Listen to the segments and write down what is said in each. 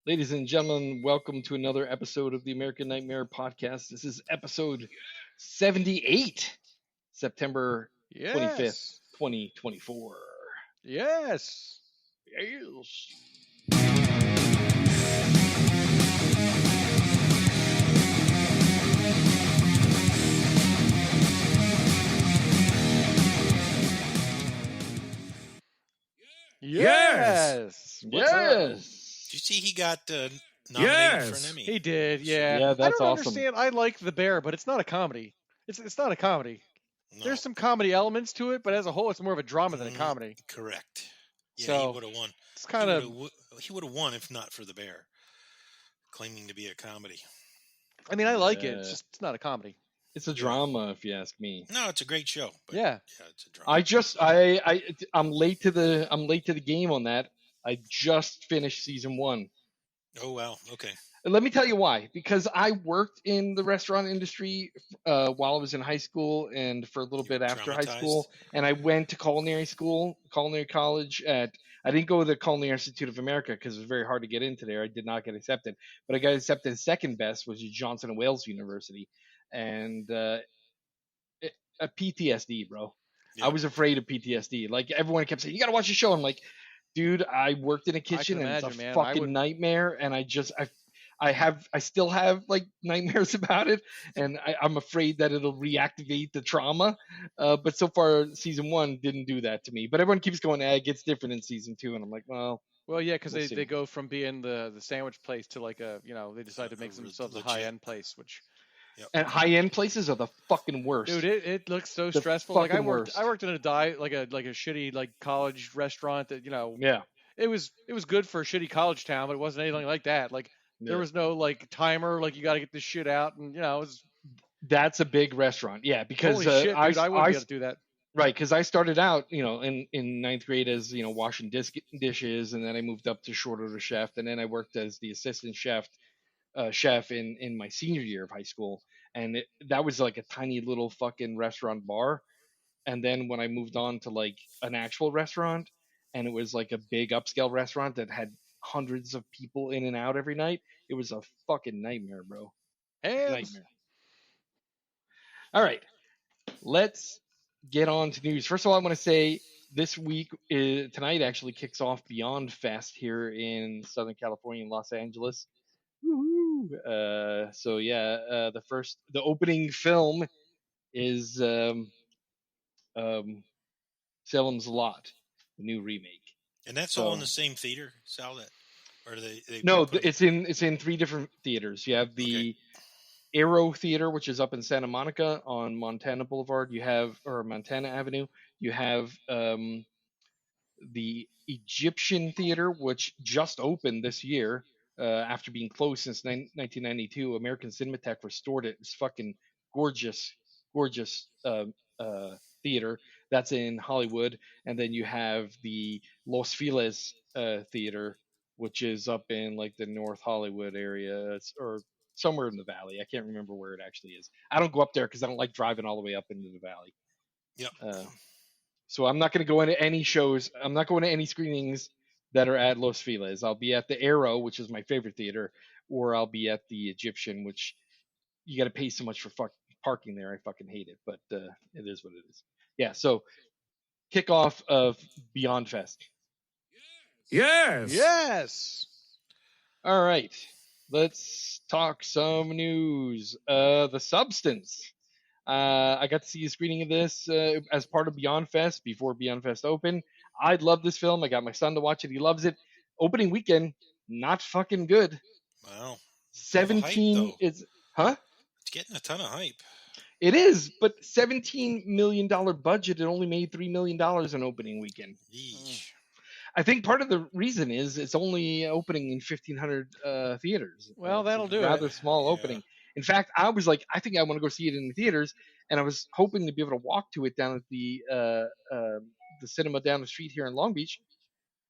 Ladies and gentlemen, welcome to another episode of the American Nightmare Podcast. This is episode 78, September 25th, Yes. 2024. Yes. Yes. Yes. What's up? Yes. Did you see he got nominated for Yes. an Emmy? He did. Yeah. Yeah, I that's don't awesome. understand. I like The Bear, but it's not a comedy. It's not a comedy. No, There's some comedy elements to it, but as a whole, it's more of a drama than a comedy. correct. Yeah, So, he would have won. It's kind of. He would have won if not for The Bear, claiming to be a comedy. I mean, I like it. Yeah. It's not a comedy. It's a drama, if you ask me. No, it's a great show. But Yeah. it's a drama. I'm late to the game on that. I just finished season 1. Oh wow. Okay. And let me tell you why. Because I worked in the restaurant industry while I was in high school and for a little You bit were after high traumatized? school. And I went to culinary college I didn't go to the Culinary Institute of America because it was very hard to get into there. I did not get accepted. But I got accepted second best, which is Johnson and Wales University. And a PTSD, bro. Yeah. I was afraid of PTSD. Like everyone kept saying, you got to watch the show. I'm like, dude, I worked in a kitchen and imagine, it's a man. fucking nightmare. And I still have like nightmares about it, and I'm afraid that it'll reactivate the trauma. But so far, season 1 didn't do that to me. But everyone keeps going, it gets different in season 2, and I'm like, well, Well, yeah, because We'll see. they go from being the sandwich place to like they decide to make themselves a legit. high end place, which. and high end places are the fucking worst. Dude, it looks so The stressful. Like I fucking worked, worst. I worked in a like a shitty like college restaurant that Yeah, it was good for a shitty college town, but it wasn't anything like that. Like yeah. there was no like timer, like you got to get this shit out, and it was That's a big restaurant. Yeah, because holy shit, dude, I wouldn't be able to do that. Right, because I started out, in ninth grade as washing dishes, and then I moved up to short order chef, and then I worked as the assistant chef in my senior year of high school, and that was like a tiny little fucking restaurant bar. And then when I moved on to like an actual restaurant, and it was like a big upscale restaurant that had hundreds of people in and out every night, it was a fucking nightmare, bro. Hands. Nightmare. All right, let's get on to news. First of all, I want to say this week, tonight actually kicks off Beyond Fest here in Southern California, in Los Angeles. Woohoo! So yeah, the opening film is Salem's Lot, the new remake. And that's So- all in the same theater, Sal. That or do they No, put- it's in 3 different theaters. You have the Aero Theater, which is up in Santa Monica on Montana Boulevard. Or Montana Avenue. You have the Egyptian Theater, which just opened this year after being closed since 1992. American Cinematheque restored it. It's fucking gorgeous theater. That's in Hollywood. And then you have the Los Feliz Theater, which is up in like the North Hollywood area, or somewhere in the valley. I can't remember where it actually is. I don't go up there because I don't like driving all the way up into the valley. Yep. So I'm not going to go into any shows. I'm not going to any screenings that are at Los Feliz. I'll be at the Aero, which is my favorite theater, or I'll be at the Egyptian, which you got to pay so much for parking there. I fucking hate it, but it is what it is. Yeah. So kickoff of Beyond Fest. Yes. Yes. All right. Let's talk some news. The Substance. I got to see a screening of this as part of Beyond Fest before Beyond Fest opened. I love this film. I got my son to watch it. He loves it. Opening weekend, not fucking good. Wow. 17 though. is, huh? It's getting a ton of hype. It is, but $17 million budget. It only made $3 million in opening weekend. Yeesh. I think part of the reason is it's only opening in 1,500 theaters. Well, that'll It's a do it. rather small Yeah. opening. In fact, I was like, I think I want to go see it in the theaters, and I was hoping to be able to walk to it down at the cinema down the street here in Long Beach.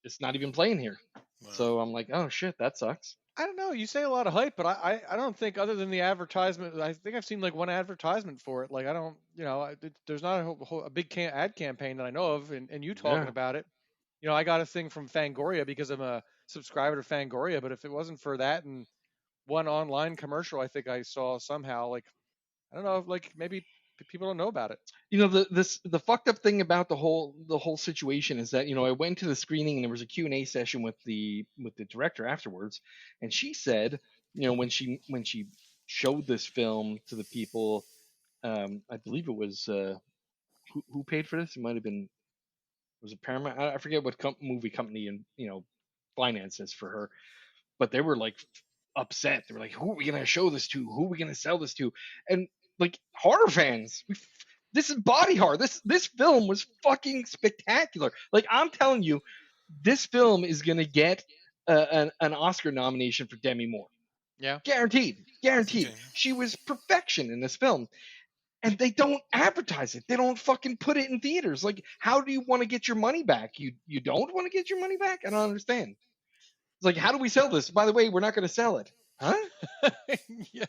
It's not even playing here, Wow. so I'm like, oh shit, that sucks. I don't know. You say a lot of hype, but I don't think other than the advertisement. I think I've seen like one advertisement for it. Like I don't, there's not a big ad campaign that I know of, and you talking Yeah. about it. I got a thing from Fangoria because I'm a subscriber to Fangoria, but if it wasn't for that and one online commercial, I think I saw somehow, like, I don't know, like maybe people don't know about it. You know, the fucked up thing about the whole situation is that, you know, I went to the screening and there was a Q&A session with the director afterwards, and she said, you know, when she showed this film to the people, I believe it was who paid for this? It might have been, was it Paramount? I forget what movie company and, you know, finances for her, but they were like upset. They were like, who are we gonna show this to? Who are we gonna sell this to? And like horror fans, this is body horror. This film was fucking spectacular. Like, I'm telling you, this film is gonna get an Oscar nomination for Demi Moore. Yeah. Guaranteed. Okay. She was perfection in this film. And they don't advertise it. They don't fucking put it in theaters. Like, how do you want to get your money back? You don't want to get your money back? I don't understand. It's like, how do we sell this? By the way, we're not going to sell it. Huh? Yeah.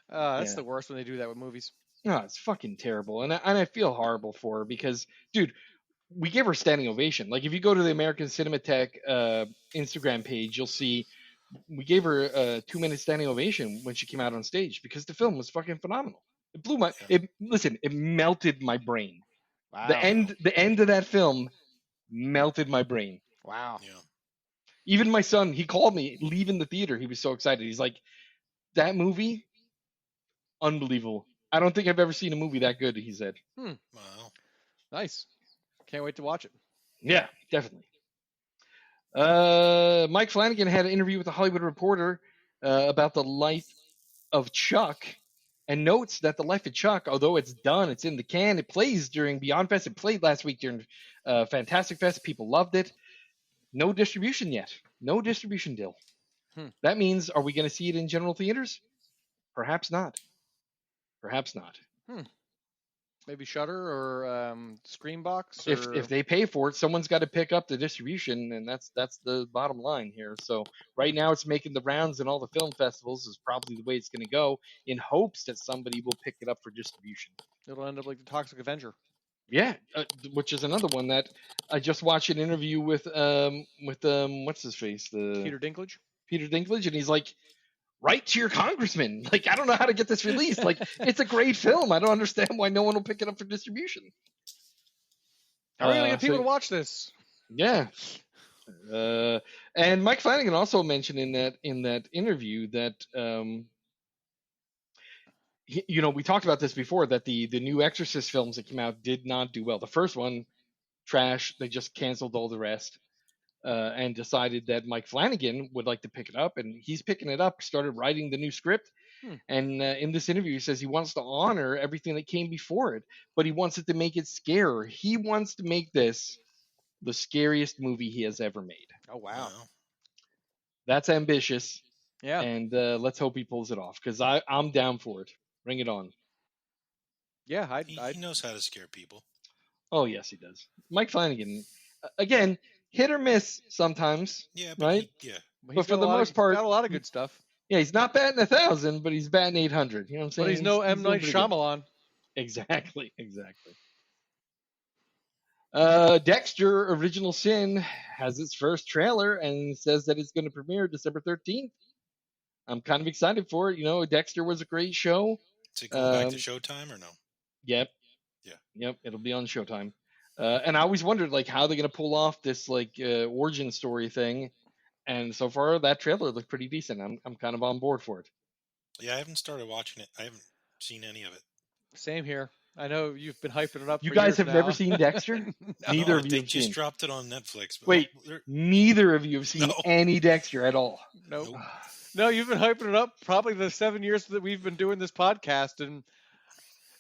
That's Yeah. the worst when they do that with movies. No, it's fucking terrible. And I feel horrible for her because, dude, we gave her a standing ovation. Like, if you go to the American Cinematheque Instagram page, you'll see we gave her a 2-minute standing ovation when she came out on stage because the film was fucking phenomenal. It blew my it melted my brain. Wow. The end of that film melted my brain. Wow. Yeah. Even my son, he called me leaving the theater. He was so excited. He's like, that movie, unbelievable. I don't think I've ever seen a movie that good, he said. Wow. Nice. Can't wait to watch it. Yeah, definitely. Mike Flanagan had an interview with the Hollywood Reporter about the life of Chuck, and notes that the life of Chuck, although it's done, it's in the can, it plays during Beyond Fest. It played last week during Fantastic Fest. People loved it. No distribution yet. No distribution deal. That means, are we going to see it in general theaters? Perhaps not. Perhaps not. Maybe Shudder or Screenbox. If they pay for it, someone's got to pick up the distribution, and that's the bottom line here. So right now, it's making the rounds in all the film festivals. Is probably the way it's going to go, in hopes that somebody will pick it up for distribution. It'll end up like the Toxic Avenger. Yeah, which is another one that I just watched an interview with what's his face, Peter Dinklage. Peter Dinklage, and he's like, write to your congressman. Like, I don't know how to get this released. Like, it's a great film. I don't understand why no one will pick it up for distribution. How are we gonna get people to watch this? Yeah. And Mike Flanagan also mentioned in that interview that you know, we talked about this before, that the new Exorcist films that came out did not do well. The first one, trash. They just canceled all the rest. And decided that Mike Flanagan would like to pick it up, and he's picking it up, started writing the new script. And in this interview, he says he wants to honor everything that came before it, but he wants it to make it scarier. He wants to make this the scariest movie he has ever made. Oh wow. That's ambitious. Yeah. And let's hope he pulls it off, because I'm down for it. Bring it on. Yeah, He knows how to scare people. Oh yes, he does. Mike Flanagan, again, hit or miss sometimes. Yeah, but right? But for the most part, got a lot of good stuff. Yeah, he's not batting 1,000, but he's batting 800. You know what I'm saying? But he's no M. Night Shyamalan. Exactly. Dexter: Original Sin has its first trailer and says that it's going to premiere December 13th. I'm kind of excited for it. You know, Dexter was a great show. Is it going back to Showtime or no? Yep. Yeah. Yep. It'll be on Showtime. And I always wondered, like, how they're going to pull off this, like, origin story thing. And so far, that trailer looked pretty decent. I'm kind of on board for it. Yeah, I haven't started watching it. I haven't seen any of it. Same here. I know you've been hyping it up. You for guys years have now. never seen Dexter? Neither of you They have just seen. dropped it on Netflix. But Wait, neither of you have seen any Dexter at all. Nope. No, you've been hyping it up probably the 7 years that we've been doing this podcast, and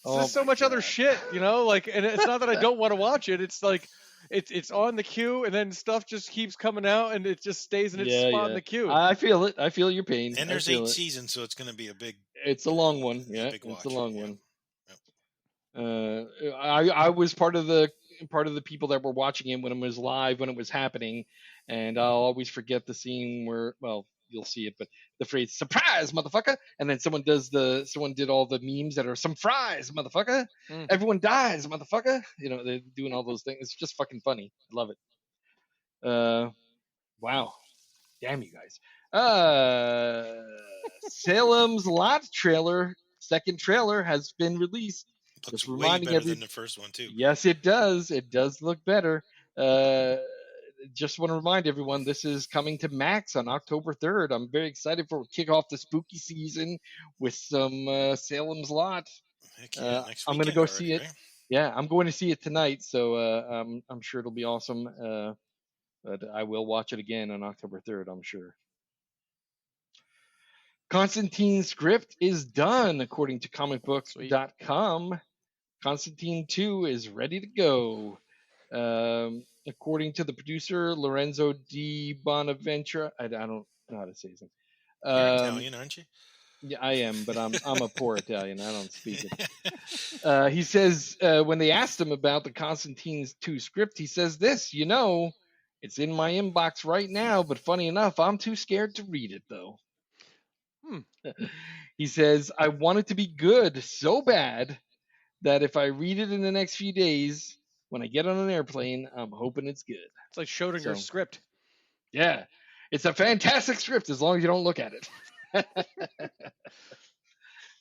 there's so much other shit, you know. Like, and it's not that I don't want to watch it. It's like it's on the queue, and then stuff just keeps coming out, and it just stays in its spot in the queue. I feel it. I feel your pain. And there's 8 seasons, so it's going to be a big. It's a long one. Yeah, it's a long one. I was part of the people that were watching it when it was live, when it was happening, and I'll always forget the scene where, well, you'll see it, but the phrase "surprise, motherfucker," and then someone did all the memes that are "some fries, motherfucker," everyone dies, motherfucker. You know, they're doing all those things. It's just fucking funny. I love it. Wow. Damn you guys. Salem's Lot trailer, second trailer has been released. Looks Just way reminding better than the first one too. Yes, it does. It does look better. Uh, just want to remind everyone this is coming to Max on October 3rd. I'm very excited for kick off the spooky season with some Salem's Lot. Heck yeah, next I'm going to weekend go already, see it. right? Yeah, I'm going to see it tonight, so I'm sure it'll be awesome. But I will watch it again on October 3rd, I'm sure. Constantine's script is done, according to comicbook.com. Constantine 2 is ready to go. According to the producer, Lorenzo di Bonaventura, I don't know how to say his name. You're Italian, aren't you? Yeah, I am, but I'm a poor Italian. I don't speak it. He says when they asked him about the Constantine's 2 script, he says this, it's in my inbox right now, but funny enough, I'm too scared to read it, though. He says, I want it to be good so bad that if I read it in the next few days, when I get on an airplane, I'm hoping it's good. It's like Schrodinger's script. Yeah. It's a fantastic script as long as you don't look at it.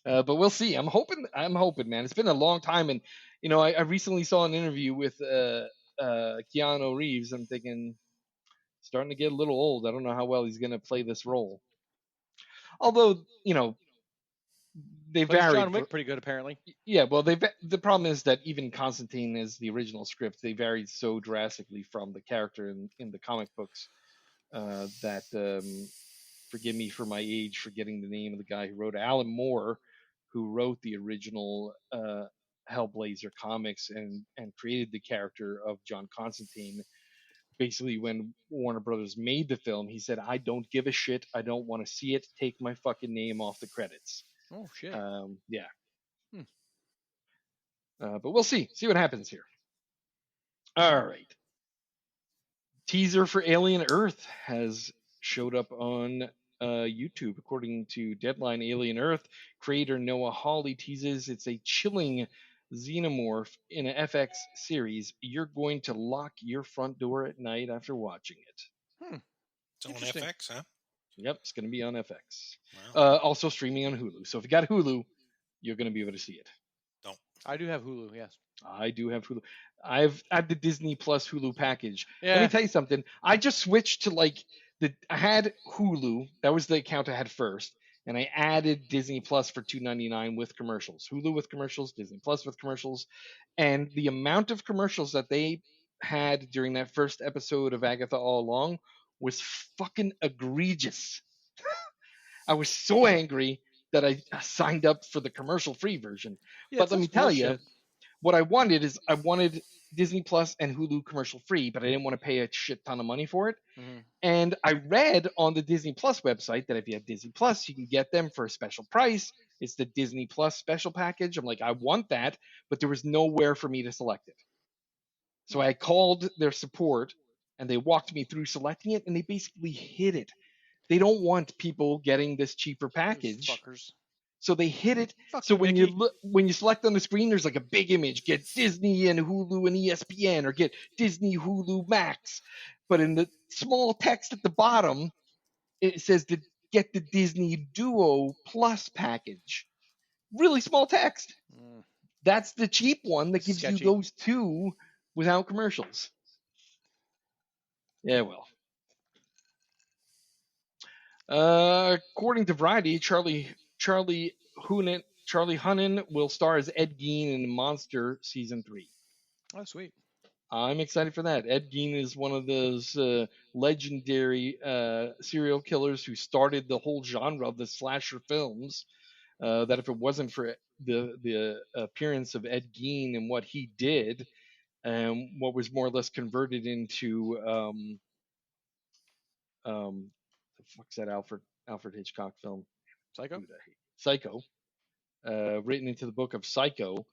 But we'll see. I'm hoping, man. It's been a long time. And, I recently saw an interview with Keanu Reeves. I'm thinking, starting to get a little old. I don't know how well he's going to play this role. Although, they vary. John Wick pretty good, apparently. Yeah, well, the problem is that even Constantine is the original script. They varied so drastically from the character in the comic books that forgive me for my age, forgetting the name of the guy who wrote it. Alan Moore, who wrote the original Hellblazer comics and created the character of John Constantine. Basically, when Warner Brothers made the film, he said, "I don't give a shit. I don't want to see it. Take my fucking name off the credits." Oh shit. Yeah. But we'll see what happens here. All right. Teaser for Alien Earth has showed up on YouTube. According to Deadline, Alien Earth creator Noah Hawley teases it's a chilling xenomorph in an FX series. You're going to lock your front door at night after watching it. It's on FX, huh? Yep, it's going to be on FX. Wow. Also streaming on Hulu. So if you got Hulu, you're going to be able to see it. Don't. I do have Hulu, yes. I do have Hulu. I've had the Disney Plus Hulu package. Yeah. Let me tell you something. I just switched to I had Hulu. That was the account I had first, and I added Disney Plus for $2.99 with commercials. Hulu with commercials, Disney Plus with commercials, and the amount of commercials that they had during that first episode of Agatha All Along was fucking egregious. I was so angry that I signed up for the commercial-free version. Yeah, but let me tell you, what I wanted Disney Plus and Hulu commercial-free, but I didn't want to pay a shit ton of money for it. Mm-hmm. And I read on the Disney Plus website that if you have Disney Plus, you can get them for a special price. It's the Disney Plus special package. I'm like, I want that, but there was nowhere for me to select it. So I called their support, and they walked me through selecting it, and they basically hid it. They don't want people getting this cheaper package. So they hid it. So when you select on the screen, there's like a big image: get Disney and Hulu and ESPN, or get Disney Hulu Max. But in the small text at the bottom, it says to get the Disney Duo Plus package. Really small text. That's the cheap one that gives you those two without commercials. Yeah, well. According to Variety, Charlie Hunnam will star as Ed Gein in Monster Season 3. Oh, sweet. I'm excited for that. Ed Gein is one of those legendary serial killers who started the whole genre of the slasher films. That if it wasn't for the appearance of Ed Gein and what he did, and what was more or less converted into the fuck's that Alfred Hitchcock film? Psycho. Written into the book of Psycho,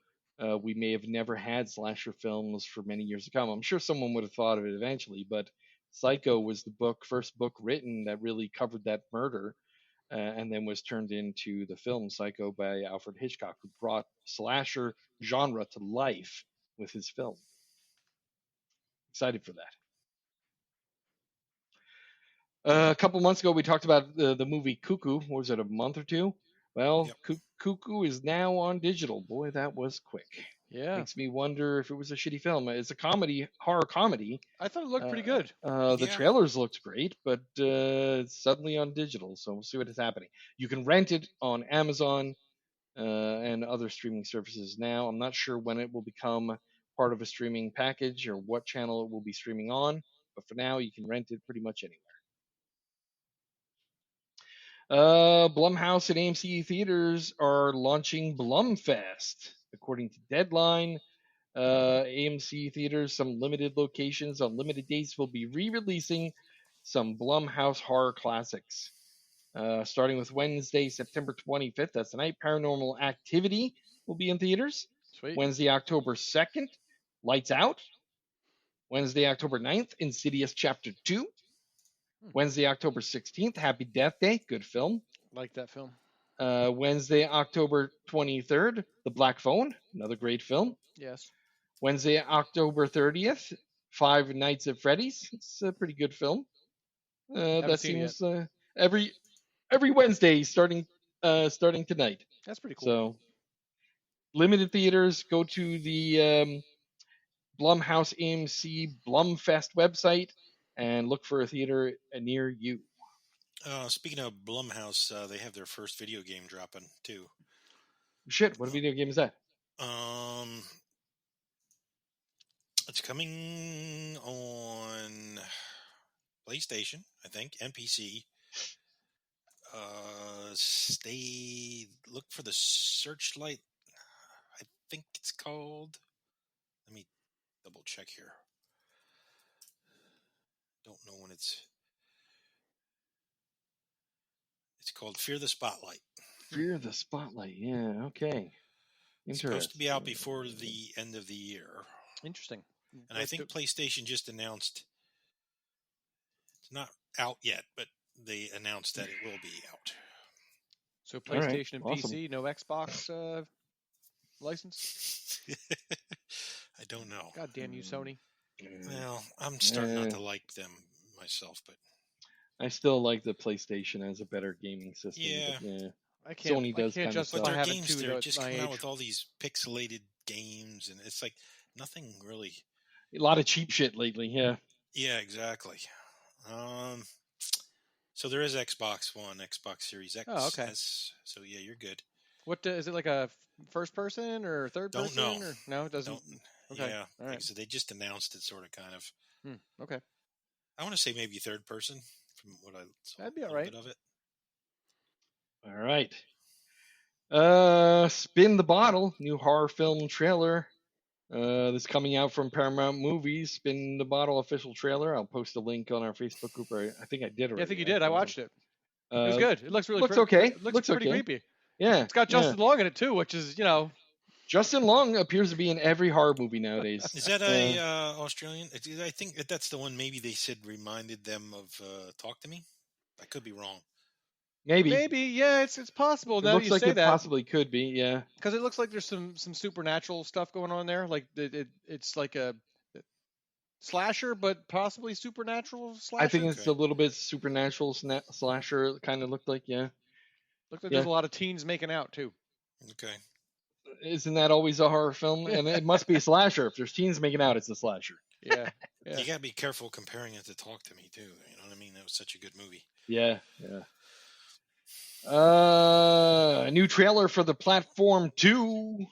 we may have never had slasher films for many years to come. I'm sure someone would have thought of it eventually, but Psycho was the first book written that really covered that murder, and then was turned into the film Psycho by Alfred Hitchcock, who brought slasher genre to life with his film. Excited for that. A couple months ago, we talked about the movie Cuckoo. What was it, a month or two? Well, Yep. Cuckoo is now on digital. Boy, that was quick. Yeah. Makes me wonder if it was a shitty film. It's a comedy, horror comedy. I thought it looked pretty good. The Yeah. trailers looked great, but it's suddenly on digital, so we'll see what is happening. You can rent it on Amazon and other streaming services now. I'm not sure when it will become part of a streaming package or what channel it will be streaming on, but for now, you can rent it pretty much anywhere. Blumhouse and AMC theaters are launching Blumfest. According to Deadline, AMC theaters, some limited locations on limited dates, will be re-releasing some Blumhouse horror classics. Starting with Wednesday, September 25th, that's the night, Paranormal Activity will be in theaters. Sweet. Wednesday, October 2nd, Lights Out. Wednesday, October 9th, Insidious Chapter 2. Wednesday, October 16th, Happy Death Day, good film. Like that film. Wednesday, October 23rd, The Black Phone, another great film. Yes. Wednesday, October 30th, Five Nights at Freddy's. It's a pretty good film. That seen it seems every Wednesday starting tonight. That's pretty cool. So limited theaters. Go to the Blumhouse AMC Blumfest website and look for a theater near you. Speaking of Blumhouse, they have their first video game dropping too. Shit, what video game is that? It's coming on PlayStation, I think, and PC. Look for the Searchlight. I think it's called. Let me double check here. Don't know when it's called Fear the Spotlight. Fear the Spotlight. Yeah, okay. It's supposed to be out before the end of the year. Interesting. And I think PlayStation just announced it's not out yet, but they announced that it will be out. So PlayStation and PC, no Xbox license? I don't know. God damn you, Sony. Well, I'm starting not to like them myself, but I still like the PlayStation as a better gaming system. Yeah. But yeah. I can't Sony does justify but their having games, two they're at just my coming out age. with all these pixelated games, and it's like nothing really. A lot of cheap shit lately, yeah. Yeah, exactly. So there is Xbox One, Xbox Series X. Oh, okay. So yeah, you're good. What is it, like a first person or third Don't person? know. Or, no, it doesn't. Don't. Okay. Yeah, All right. so they just announced it, sort of, kind of. Okay. I want to say maybe third person from what I saw. That'd be all a right. bit of it. All right. Spin the Bottle, new horror film trailer. This coming out from Paramount Movies. Spin the Bottle official trailer. I'll post a link on our Facebook group. I think I did already. Yeah, I think you did. I watched it. It was Uh, good. It looks really looks okay. It looks Looks pretty okay. creepy. Yeah. It's got Justin Long in it too, which is, Justin Long appears to be in every horror movie nowadays. Is that a Australian? I think that's the one. Maybe they said reminded them of Talk to Me. I could be wrong. Maybe. Yeah, it's possible. It Now looks you like say it that, possibly could be. Yeah. because it looks like there's some supernatural stuff going on there. Like it's like a slasher, but possibly supernatural slasher. I think it's Okay. a little bit supernatural slasher. It kind of looked like, yeah. Looks like there's a lot of teens making out too. Okay. Isn't that always a horror film? And it must be a slasher. If there's teens making out, it's a slasher. Yeah. You gotta be careful comparing it to Talk to Me too. You know what I mean? That was such a good movie. Yeah. A new trailer for the Platform 2.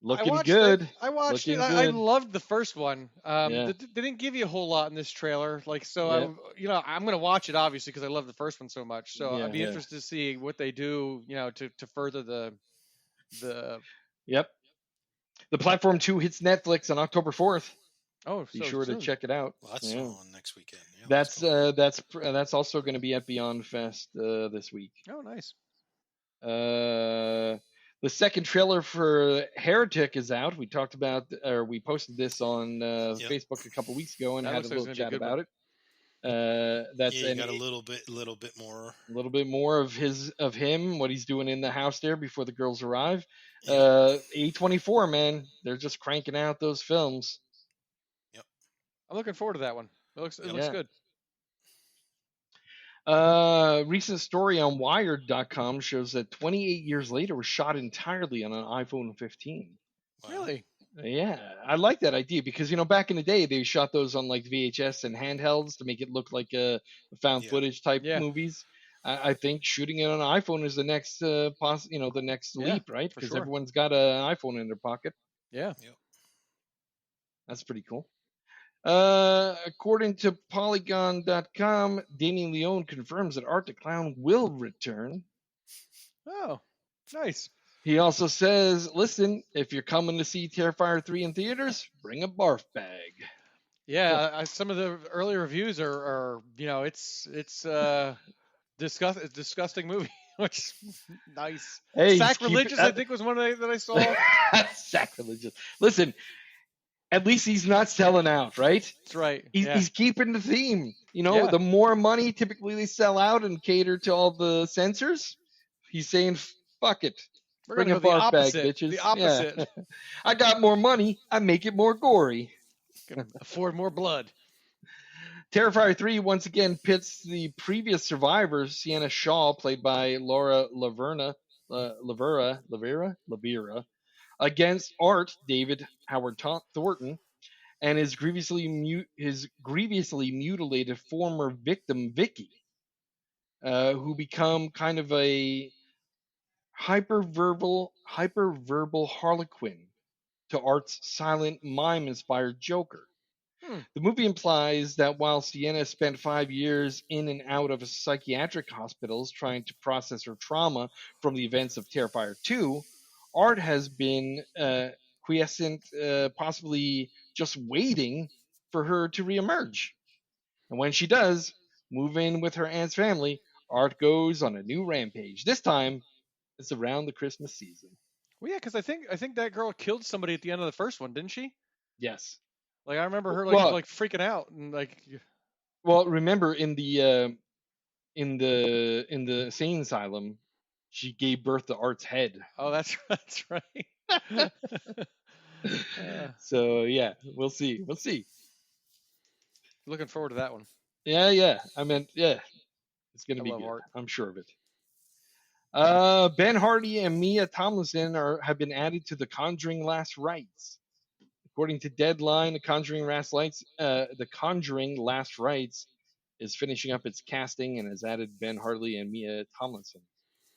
Looking good. I watched Looking it. I good. loved the first one. Yeah. They didn't give you a whole lot in this trailer. Like, so Yeah. I'm going to watch it obviously because I love the first one so much. So Yeah, I'd be yeah. interested to see what they do, to further the. Yep. The Platform 2 hits Netflix on October 4th. Oh, Be so sure to soon. check it out. Well, that's Yeah. on next weekend. Yeah, That's also going to be at Beyond Fest this week. Oh, nice. The second trailer for Heretic is out. We talked about, or we posted this on Facebook a couple weeks ago and That had a looks like it's little gonna be a chat good about it. That's you got a little bit more. a little bit more of him, what he's doing in the house there before the girls arrive. Yeah. A24, man, they're just cranking out those films. I'm looking forward to that one. It looks good. Recent story on Wired.com shows that 28 years later was shot entirely on an iPhone 15. Wow. Really? Yeah, I like that idea because back in the day they shot those on like VHS and handhelds to make it look like a found Yeah. footage type Yeah. movies. I think shooting it on an iPhone is the next the next Yeah, leap, right? for Because sure. everyone's got an iPhone in their pocket. Yeah. Yep. That's pretty cool. According to Polygon.com, Damien Leone confirms that Art the Clown will return. Oh, nice. He also says, listen, if you're coming to see Terrifier 3 in theaters, bring a barf bag. Yeah, some of the early reviews are it's disgusting movie, which is nice. Hey, Sacrilegious, I think, was one that I saw. Sacrilegious. Listen, at least he's not selling out, right? That's right. He's keeping the theme. Yeah. The more money typically they sell out and cater to all the censors, he's saying, fuck it. We're Bring gonna a go the barf bag, opposite. bitches. The opposite. Yeah. I got more money. I make it more gory. Can afford more blood. Terrifier 3 once again pits the previous survivors, Sienna Shaw, played by Laura Lavera, against Art, David Howard Thornton, and his grievously mutilated former victim, Vicky, who become kind of a hyperverbal harlequin to Art's silent mime-inspired Joker. The movie implies that while Sienna spent 5 years in and out of psychiatric hospitals trying to process her trauma from the events of Terrifier 2, Art has been quiescent, possibly just waiting for her to reemerge. And when she does move in with her aunt's family, Art goes on a new rampage. This time, it's around the Christmas season. Well, yeah, because I think that girl killed somebody at the end of the first one, didn't she? Yes. Like I remember her Well- like freaking out and like. Well, remember in the insane asylum, she gave birth to Art's head. Oh, that's right. So yeah, we'll see. Looking forward to that one. Yeah. I mean, yeah, it's gonna I be love good. Art. I'm sure of it. Ben Hardy and Mia Tomlinson have been added to The Conjuring: Last Rites. According to Deadline, The Conjuring: Last Rites is finishing up its casting and has added Ben Hardy and Mia Tomlinson.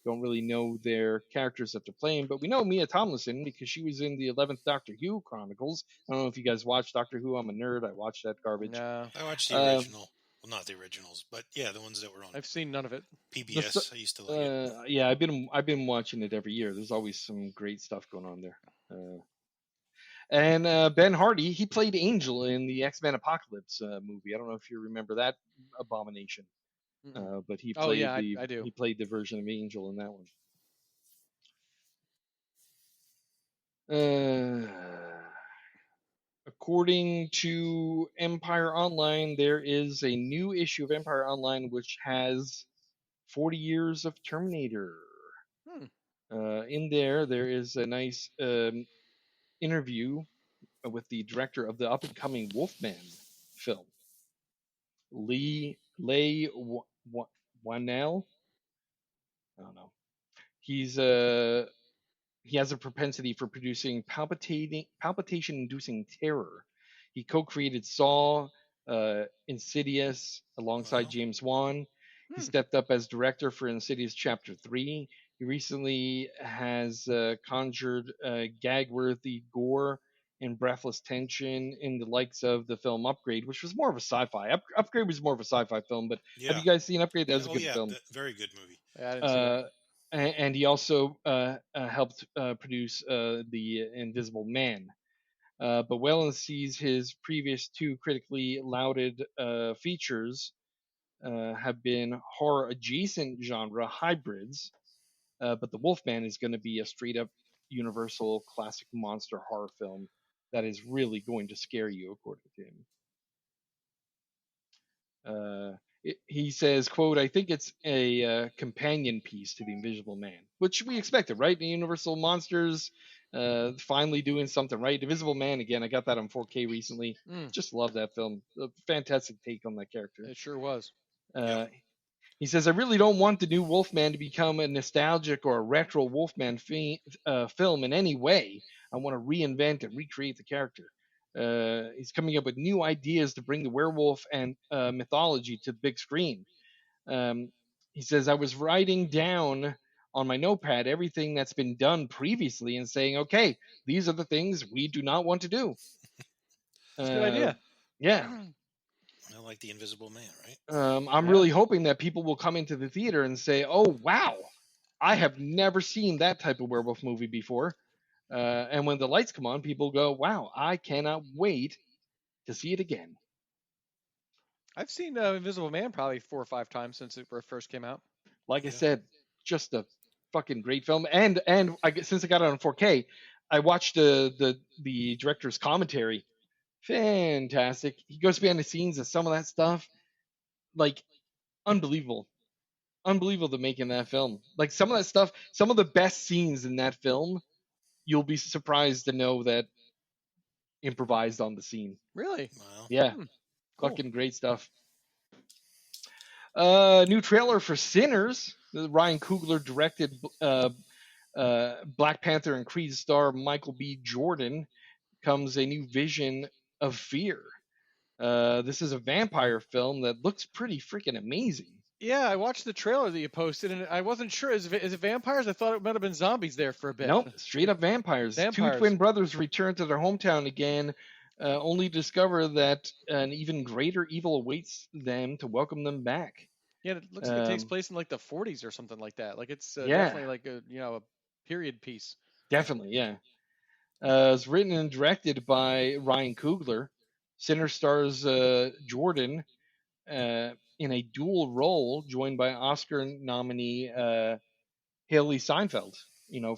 Don't really know their characters that they're playing, but we know Mia Tomlinson because she was in the 11th Doctor Who Chronicles. I don't know if you guys watch Doctor Who. I'm a nerd. I watched that garbage. No, I watched the original. Well, not the originals, but yeah, the ones that were on I've seen none of it. PBS. I used to like it. Yeah, I've been watching it every year. There's always some great stuff going on there. And Ben Hardy, he played Angel in the X-Men Apocalypse movie. I don't know if you remember that abomination, but he played I do. He played the version of Angel in that one. According to Empire Online, there is a new issue of Empire Online which has 40 years of Terminator. In there is a nice interview with the director of the up-and-coming Wolfman film, Leigh Whannell. I don't know. He has a propensity for producing palpitation-inducing terror. He co-created Saw, Insidious alongside James Wan. He stepped up as director for Insidious Chapter 3. He recently has conjured gag-worthy gore and breathless tension in the likes of the film Upgrade, which was more of a sci-fi. Upgrade was more of a sci-fi film, but have you guys seen Upgrade? That was a good film. Very good movie. Yeah, I didn't see that. And he also helped produce The Invisible Man. But Whalen sees his previous two critically lauded features have been horror-adjacent genre hybrids, but The Wolfman is going to be a straight-up Universal classic monster horror film that is really going to scare you, according to him. He says, quote, I think it's a companion piece to The Invisible Man, which we expected, right? The Universal Monsters finally doing something right. The Invisible Man, again, I got that on 4K recently. Just love that film. A fantastic take on that character. It sure was. He says, I really don't want the new Wolfman to become a nostalgic or a retro Wolfman film in any way. I want to reinvent and recreate the character. He's coming up with new ideas to bring the werewolf and mythology to the big screen. Um, he says, I was writing down on my notepad everything that's been done previously and saying, okay, these are the things we do not want to do. It's a good idea. Yeah. I like the Invisible Man, right? I'm really hoping that people will come into the theater and say, oh, wow, I have never seen that type of werewolf movie before. And when the lights come on, people go, wow, I cannot wait to see it again. I've seen Invisible Man probably 4 or 5 times since it first came out. Like I said, just a fucking great film. And since I got it on 4K, I watched the director's commentary. Fantastic. He goes behind the scenes of some of that stuff. Like, unbelievable. Unbelievable to make in that film. Like, some of that stuff, some of the best scenes in that film, you'll be surprised to know that improvised on the scene. Really? Wow. Yeah. Cool. Fucking great stuff. New trailer for Sinners. Ryan Coogler directed. Black Panther and Creed star Michael B. Jordan comes a new vision of fear. This is a vampire film that looks pretty freaking amazing. Yeah, I watched the trailer that you posted, and I wasn't sure. Is it vampires? I thought it might have been zombies there for a bit. Nope, straight up vampires. Two twin brothers return to their hometown again, only to discover that an even greater evil awaits them to welcome them back. Yeah, it looks like it takes place in like the 40s or something like that. Like it's definitely like a a period piece. Definitely, yeah. It's written and directed by Ryan Coogler. Sinner stars Jordan in a dual role, joined by Oscar nominee Haley Steinfeld.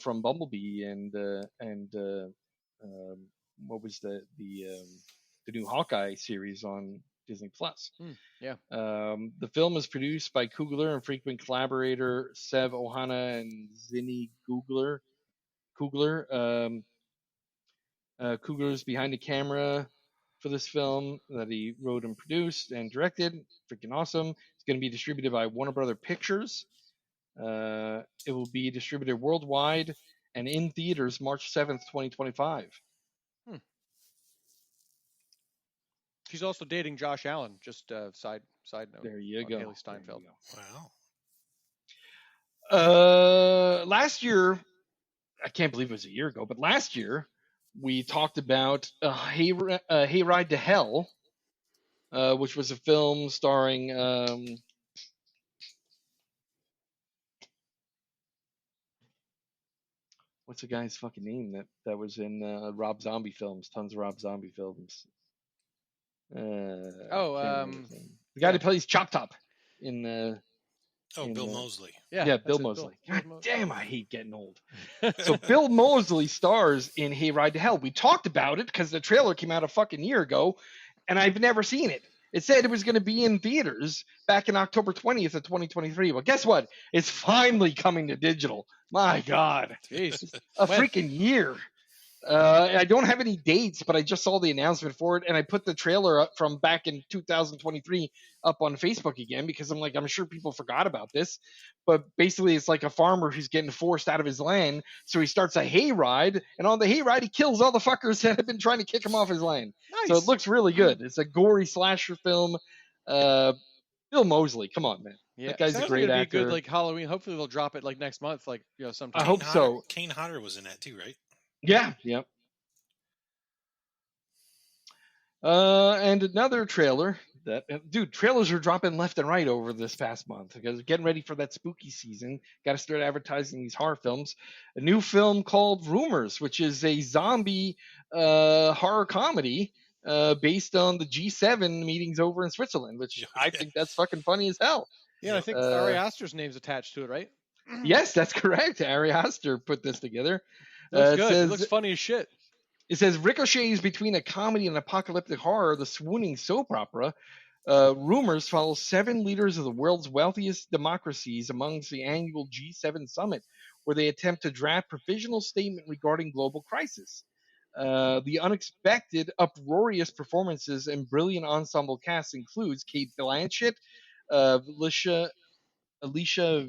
From Bumblebee and what was the new Hawkeye series on Disney Plus. Yeah. The film is produced by Coogler and frequent collaborator Sev Ohana and Zinni Coogler. Coogler is behind the camera for this film that he wrote and produced and directed. Freaking awesome. It's going to be distributed by Warner Brother Pictures. It will be distributed worldwide and in theaters March 7th, 2025. She's also dating Josh Allen. Just side note. There you go. Haley Steinfeld. Wow. Last year, I can't believe it was a year ago, but last year we talked about Hayride to Hell, which was a film starring what's the guy's fucking name that was in Rob Zombie films? Tons of Rob Zombie films. The guy that plays Chop Top in Bill Moseley. Yeah, Bill Moseley. God damn, I hate getting old. So Bill Moseley stars in Hayride to Hell. We talked about it because the trailer came out a fucking year ago, and I've never seen it. It said it was going to be in theaters back in October 20th of 2023. Well, guess what? It's finally coming to digital. My God. Jeez. Freaking year. I don't have any dates, but I just saw the announcement for it, and I put the trailer up from back in 2023 up on Facebook again because I'm sure people forgot about this. But basically, it's like a farmer who's getting forced out of his land, so he starts a hayride, and on the hayride, he kills all the fuckers that have been trying to kick him off his land. Nice. So it looks really good. It's a gory slasher film. Bill Moseley, come on, man. Yeah, that guy's a great actor. Be a good like Halloween. Hopefully, they'll drop it like next month, sometime. I hope so. Kane Hodder was in that too, right? Yeah, yep. And another trailer trailers are dropping left and right over this past month because getting ready for that spooky season. Got to start advertising these horror films. A new film called Rumors, which is a zombie horror comedy based on the G7 meetings over in Switzerland, which I think that's fucking funny as hell. Yeah, I think Ari Aster's name's attached to it, right? Yes, that's correct. Ari Aster put this together. Looks good. It looks funny as shit. It says ricochets between a comedy and apocalyptic horror, the swooning soap opera. Rumors follows 7 leaders of the world's wealthiest democracies amongst the annual G7 summit, where they attempt to draft provisional statement regarding global crisis. The unexpected, uproarious performances and brilliant ensemble cast includes Kate Blanchett, Alicia Alicia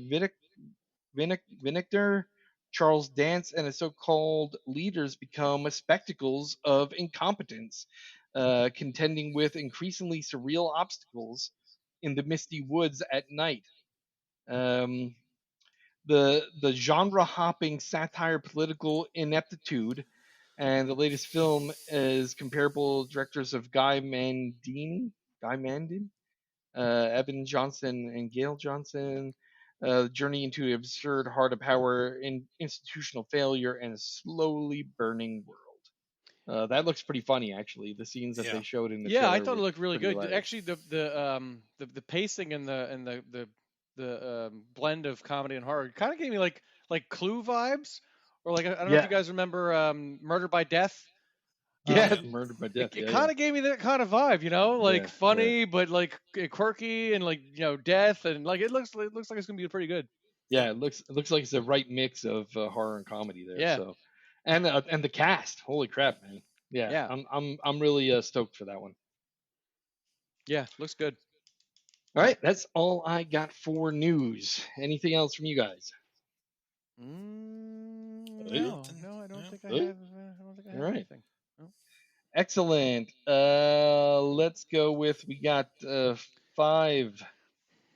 Vinictor, Charles Dance, and his so-called leaders become spectacles of incompetence, contending with increasingly surreal obstacles in the misty woods at night. Um, the genre hopping satire political ineptitude, and the latest film is comparable directors of Guy Mandin, Evan Johnson and Gail Johnson, journey into the absurd heart of power, institutional failure, and a slowly burning world. That looks pretty funny, actually. The scenes that Yeah. they showed in the Yeah, trailer I thought it were looked really pretty good. hilarious. Actually, the pacing and the blend of comedy and horror kind of gave me like Clue vibes, or like I don't know if Yeah. you guys remember Murder by Death. Yeah, Yeah. Murdered by Death. It Yeah, kind of gave me that kind of vibe, you know, like Yeah, funny but like quirky and like death, and like it looks like it's gonna be pretty good. yeah. It looks like it's the right mix of horror and comedy there. Yeah. So, and the cast. Holy crap, man! Yeah, Yeah. I'm really stoked for that one. Yeah, looks good. All right, that's all I got for news. Anything else from you guys? No, I don't think I have. I don't think I have All right. anything. No. Excellent. Let's go with we got 5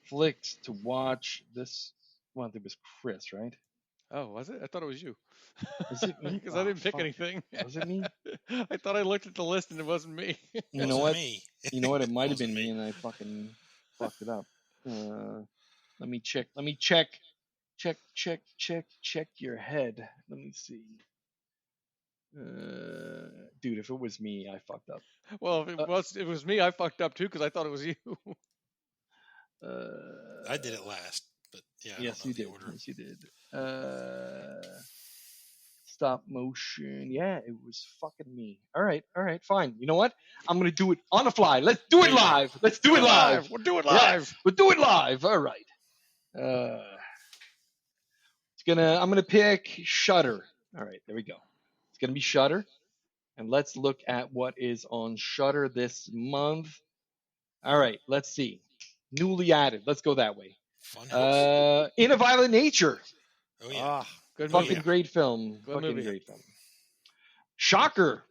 flicks to watch this month. It was Chris, right? Oh, was it? I thought it was you. Was it me? Because I Oh, didn't pick fuck. anything. Was it me? I thought I looked at the list and it wasn't me. You know Wasn't what? me. You know what? It might have Wasn't been me, and I fucking fucked it up. Let me check. Check your head. Let me see. Dude, if it was me, I fucked up. Well, if it was me, I fucked up too because I thought it was you. I did it last, but yeah. I Yes, don't know you the did. order. Yes, you did. Stop motion. Yeah, it was fucking me. All right, fine. You know what? I'm gonna do it on the fly. Let's do it live. Let's do it live. We'll do it Yeah, live. we'll do it live. All right. I'm gonna pick Shutter. All right, there we go. It's gonna be Shutter, and let's look at what is on Shutter this month. All right, let's see. Newly added. Let's go that way. Funhouse. In a Violent Nature. Oh yeah. Good Fucking movie. yeah. great film. Good Fucking movie. great film. Shocker.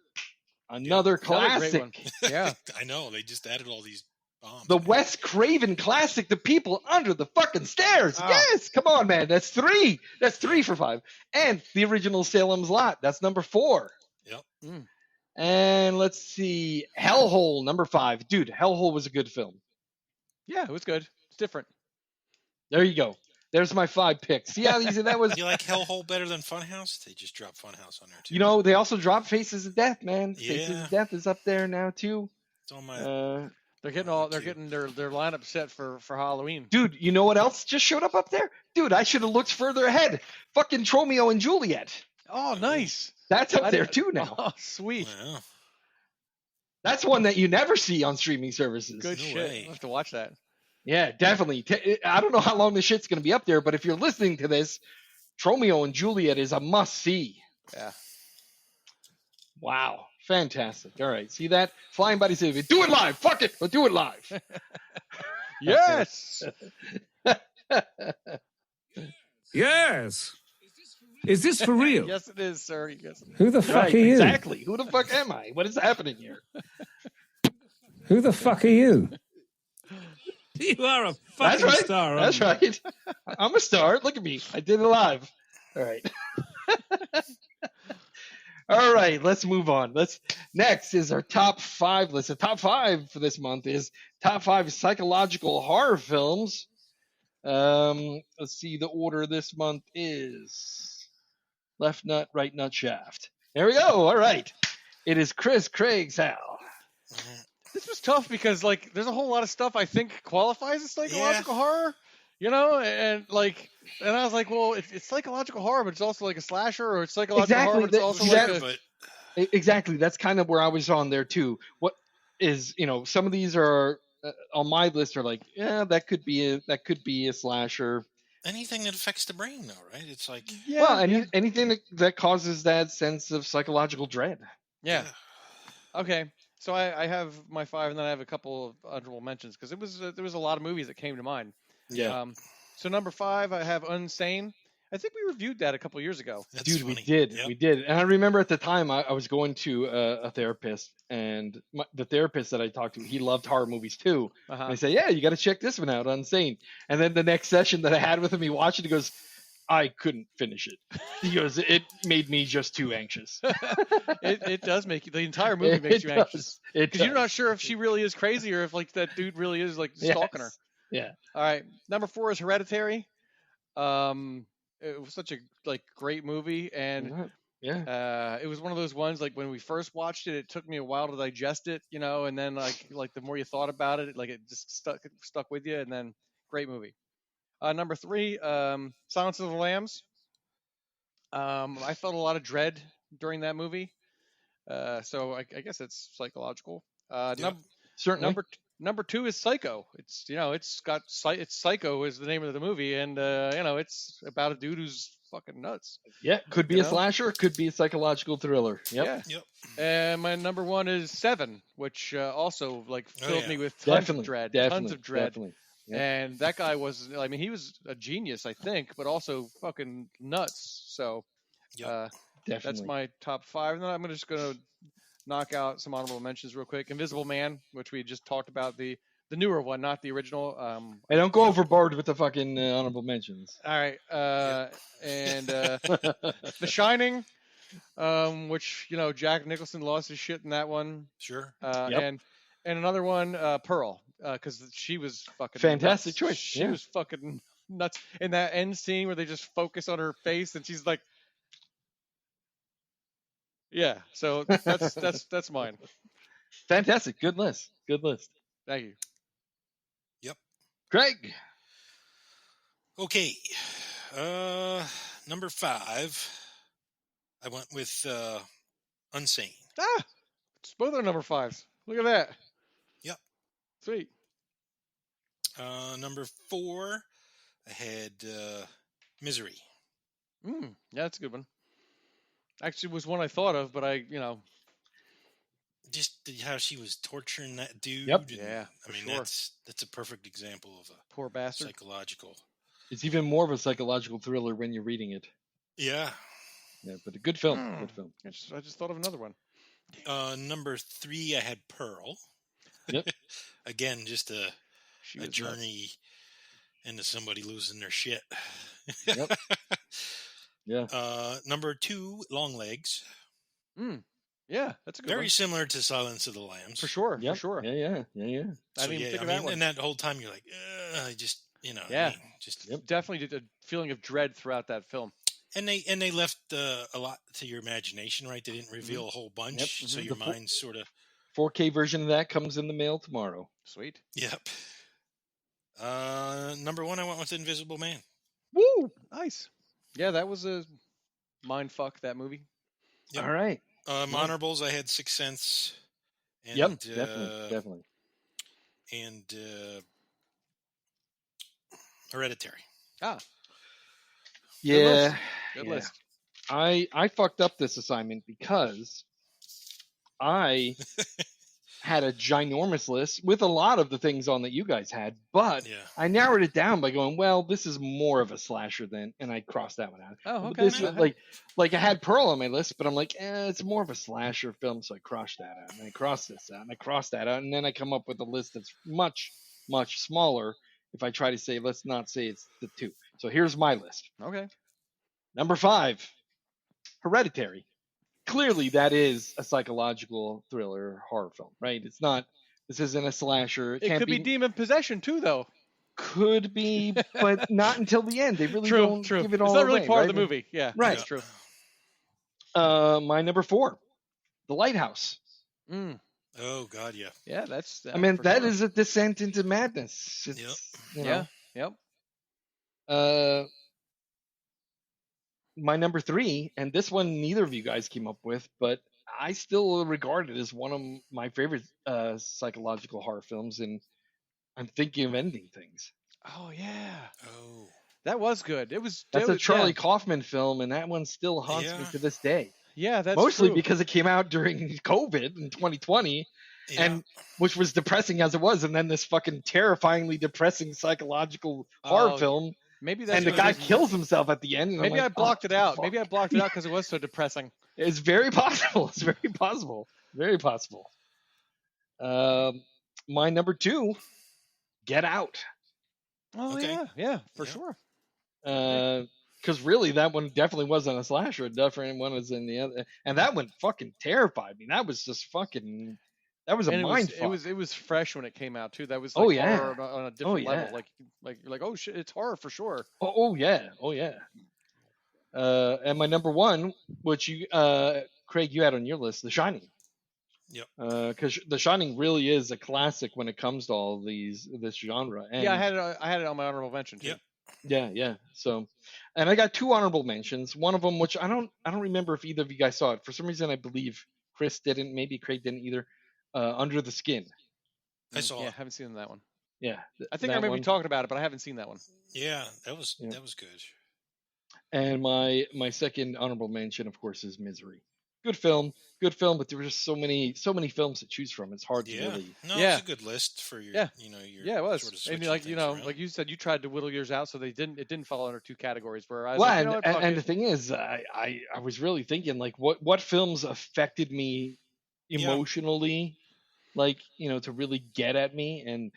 Another Another great classic. one. Yeah. I know. They just added all these bombs. The man. Wes Craven classic, The People Under the Fucking Stairs. Ah. Yes, come on, man. That's 3. That's 3 for 5. And the original Salem's Lot. That's number 4. Yep. Mm. And let's see, Hellhole, number 5. Dude, Hellhole was a good film. Yeah, it was good. It's different. There you go. There's my 5 picks. See how easy that was? Do you like Hellhole better than Funhouse? They just dropped Funhouse on there too. You know, they also dropped Faces of Death, man. Yeah. Faces of Death is up there now too. It's on my. They're getting their lineup set for Halloween. Dude, you know what else just showed up there? Dude, I should have looked further ahead. Fucking Romeo and Juliet. Oh, nice. That's up I there didn't- too now. Oh, sweet. Wow. That's one that you never see on streaming services. Good No shit. way. I'll have to watch that. Yeah, definitely. I don't know how long this shit's going to be up there, but if you're listening to this, Romeo and Juliet is a must see. Yeah. Wow. Fantastic. All right. See that? Flying by the city. Do it live. Fuck it. We'll do it live. Yes. Yes. Is this for real? Yes, it is, sir. Yes. Who the fuck Right. are you? Exactly. Who the fuck am I? What is happening here? Who the fuck are you? You are a That's fucking right. star. That's right. I'm a star. Look at me. I did it live. All right. All right. Let's move on. Next is our top 5 list. The top 5 for this month is top 5 psychological horror films. Let's see. The order this month is left nut, right nut, shaft. There we go. All right. It is Chris, Craig, Sal. This was tough because like there's a whole lot of stuff I think qualifies as psychological horror, and I was like, well, it's psychological horror, but it's also like a slasher, or it's psychological horror, but it's also like But Exactly. That's kind of where I was on there too. What is, some of these are on my list are like, yeah, that could be a slasher. anything that affects the brain, though, right? It's like Anything that causes that sense of psychological dread. yeah. Okay. So I have my 5, and then I have a couple of honorable mentions because there was a lot of movies that came to mind. Yeah. So number 5, I have Unsane. I think we reviewed that a couple years ago. That's Dude, funny. we did. And I remember at the time I was going to a therapist, and the therapist that I talked to, he loved horror movies too. And I said, yeah, you got to check this one out, Unsane. And then the next session that I had with him, he watched it, he goes, I couldn't finish it. He goes, it made me just too anxious. It does make you, the entire movie makes you anxious. Because You're not sure if she really is crazy or if like that dude really is like stalking her. Yeah. All right. Number 4 is Hereditary. It was such a like great movie, and it was one of those ones like when we first watched it, it took me a while to digest it, you know, and then like the more you thought about it, like it just stuck with you, and then great movie. Number 3, Silence of the Lambs. I felt a lot of dread during that movie, so I guess it's psychological. Certainly. Number 2 is Psycho. It's it's Psycho is the name of the movie, and it's about a dude who's fucking nuts. Yeah, could be a slasher, could be a psychological thriller. Yep. Yeah. And my number 1 is Seven, which also like filled me with tons of dread. Definitely. Yep. And that guy was, I mean, he was a genius, I think, but also fucking nuts. So that's my top 5. And then I'm just going to knock out some honorable mentions real quick. Invisible Man, which we just talked about, the newer one, not the original. Hey, don't go overboard with the fucking honorable mentions. All right. And The Shining, which, Jack Nicholson lost his shit in that one. Sure. And another one, Pearl, because she was fucking fantastic nuts. choice. She was fucking nuts in that end scene where they just focus on her face and she's like, yeah. So that's mine. Fantastic. Good list. Thank you. Yep. Craig. Okay. Number 5, I went with Unsane. It's both our number 5s. Look at that. Yep. Sweet. Number 4, I had Misery. Yeah, that's a good one. Actually, was one I thought of, but just how she was torturing that dude. Yep. Yeah. I mean, sure. that's a perfect example of a Poor bastard. psychological. It's even more of a psychological thriller when you're reading it. Yeah. Yeah, but a good film. Good film. I just thought of another one. Number 3, I had Pearl. Yep. Again, just a journey nuts. into somebody losing their shit. Yep. Yeah. Number 2, Long Legs. Yeah, that's a good Very one. similar to Silence of the Lambs. For sure. Yep. For sure. Yeah. I didn't even think of that one. And that whole time you're like, I just, Yeah. just definitely did a feeling of dread throughout that film. And they left a lot to your imagination, right? They didn't reveal a whole bunch, so your mind's sort of 4K version of that comes in the mail tomorrow. Sweet. Yep. Number 1, I went with Invisible Man. Woo! Nice. Yeah, that was a mind fuck, that movie. Yep. All right. Honorables, I had Sixth Sense. And, definitely. And Hereditary. Yeah. Good list. I fucked up this assignment because I had a ginormous list with a lot of the things on that you guys had, but I narrowed it down by going, well, this is more of a slasher than, and I crossed that one out. Oh, okay. This was like I had Pearl on my list, but I'm like, it's more of a slasher film, so I crossed that out, and I crossed this out, and I crossed that out, and then I come up with a list that's much, much smaller if I try to say, let's not say it's the 2. So here's my list. Okay. Number 5, Hereditary. Clearly, that is a psychological thriller horror film, right? It's not. This isn't a slasher. It could be demon possession too, though. Could be, but not until the end. They really don't give it all away. It's not really away, part right? of the movie. Yeah, right. That's true. My number 4, The Lighthouse. Oh God, yeah. Yeah, that's. I mean, that is a descent into madness. It's, Yep. My number 3, and this one neither of you guys came up with, but I still regard it as one of my favorite psychological horror films, and I'm thinking of Ending Things. Oh yeah. Oh. That was good. That's a Charlie Kaufman film, and that one still haunts me to this day. Yeah, that's mostly true. because it came out during COVID in 2020, and which was depressing as it was, and then this fucking terrifyingly depressing psychological horror film Maybe that's And the what it guy is. kills himself at the end. And Maybe I'm I like, blocked it out. fuck. Maybe I blocked it out because it was so depressing. It's very possible. It's very possible. Very possible. My number 2, Get Out. Oh Okay. yeah, for Yeah. sure. Because really, that one definitely wasn't a slasher. A different one was in the other, and that one fucking terrified me. That was just fucking. That was a And mind it fuck. was fresh when it came out too. That was Oh, like yeah. horror on a different yeah. level. Like you're like, oh shit, it's horror for sure. Oh yeah. Oh yeah. And my number 1, which you, Craig, you had on your list, The Shining. Yep. Because The Shining really is a classic when it comes to all this genre. And Yeah, I had it on my honorable mention too. Yep. yeah. So, and I got 2 honorable mentions. One of them, which I don't remember if either of you guys saw it. For some reason, I believe Chris didn't. Maybe Craig didn't either. Under the Skin. I saw Yeah, it. haven't seen that one. Yeah. I think I that may be one. talking about it, but I haven't seen that one. Yeah, that was Yeah. good. And my second honorable mention, of course, is Misery. Good film, but there were just so many films to choose from. It's hard to Yeah. really. No, Yeah. it's a good list for your. Yeah. Your Yeah, it was. Sort of And switching like things around. like you said, you tried to whittle yours out, so it didn't fall under 2 categories. Where I was Well, like, you know what, fuck and it. the thing is, I was really thinking like what films affected me emotionally, like to really get at me, and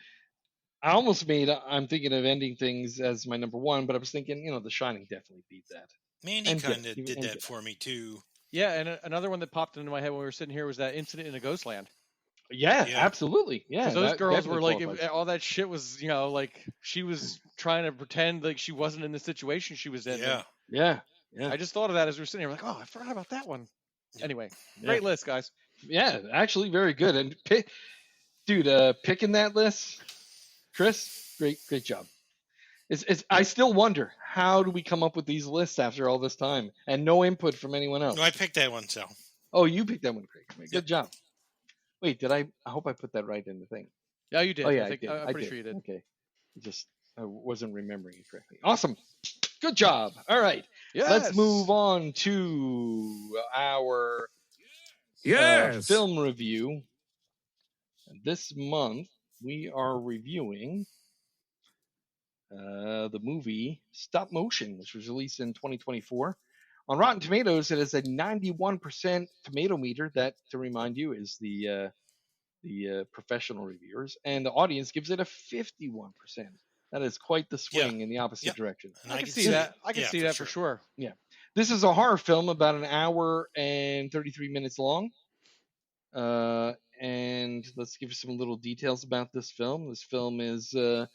I almost I'm thinking of Ending Things as my number 1, but I was thinking The Shining definitely beat that. Mandy And kind of Get- did and that Get for me too. Yeah, and another one that popped into my head when we were sitting here was that Incident in a Ghostland. Yeah, Yeah. absolutely. Yeah, Because those that girls were definitely like, qualifies. all that shit was, like she was trying to pretend like she wasn't in the situation she was in. Yeah. Yeah. I just thought of that as we were sitting here, like, oh, I forgot about that one. Yeah. Anyway, Yeah. great list, guys. Yeah, actually very good. And picking that list, Chris, great job. I still wonder, how do we come up with these lists after all this time and no input from anyone else? No, I picked that one, Sal. Oh, you picked that one, Craig. Good Yep. job. Wait, did I hope I put that right in the thing. Yeah, you did. Oh yeah, I think, did. I'm pretty sure you did. Okay. I wasn't remembering it correctly. Awesome. Good job. All right. Yes. Let's move on to our Yes. film review. This month we are reviewing the movie Stopmotion, which was released in 2024. On Rotten Tomatoes, it has a 91% tomato meter. That, to remind you, is the professional reviewers, and the audience gives it a 51%. That is quite the swing in the opposite direction. And I can see that. I can see that for sure. This is a horror film about an hour and 33 minutes long. And let's give you some little details about this film. This film is a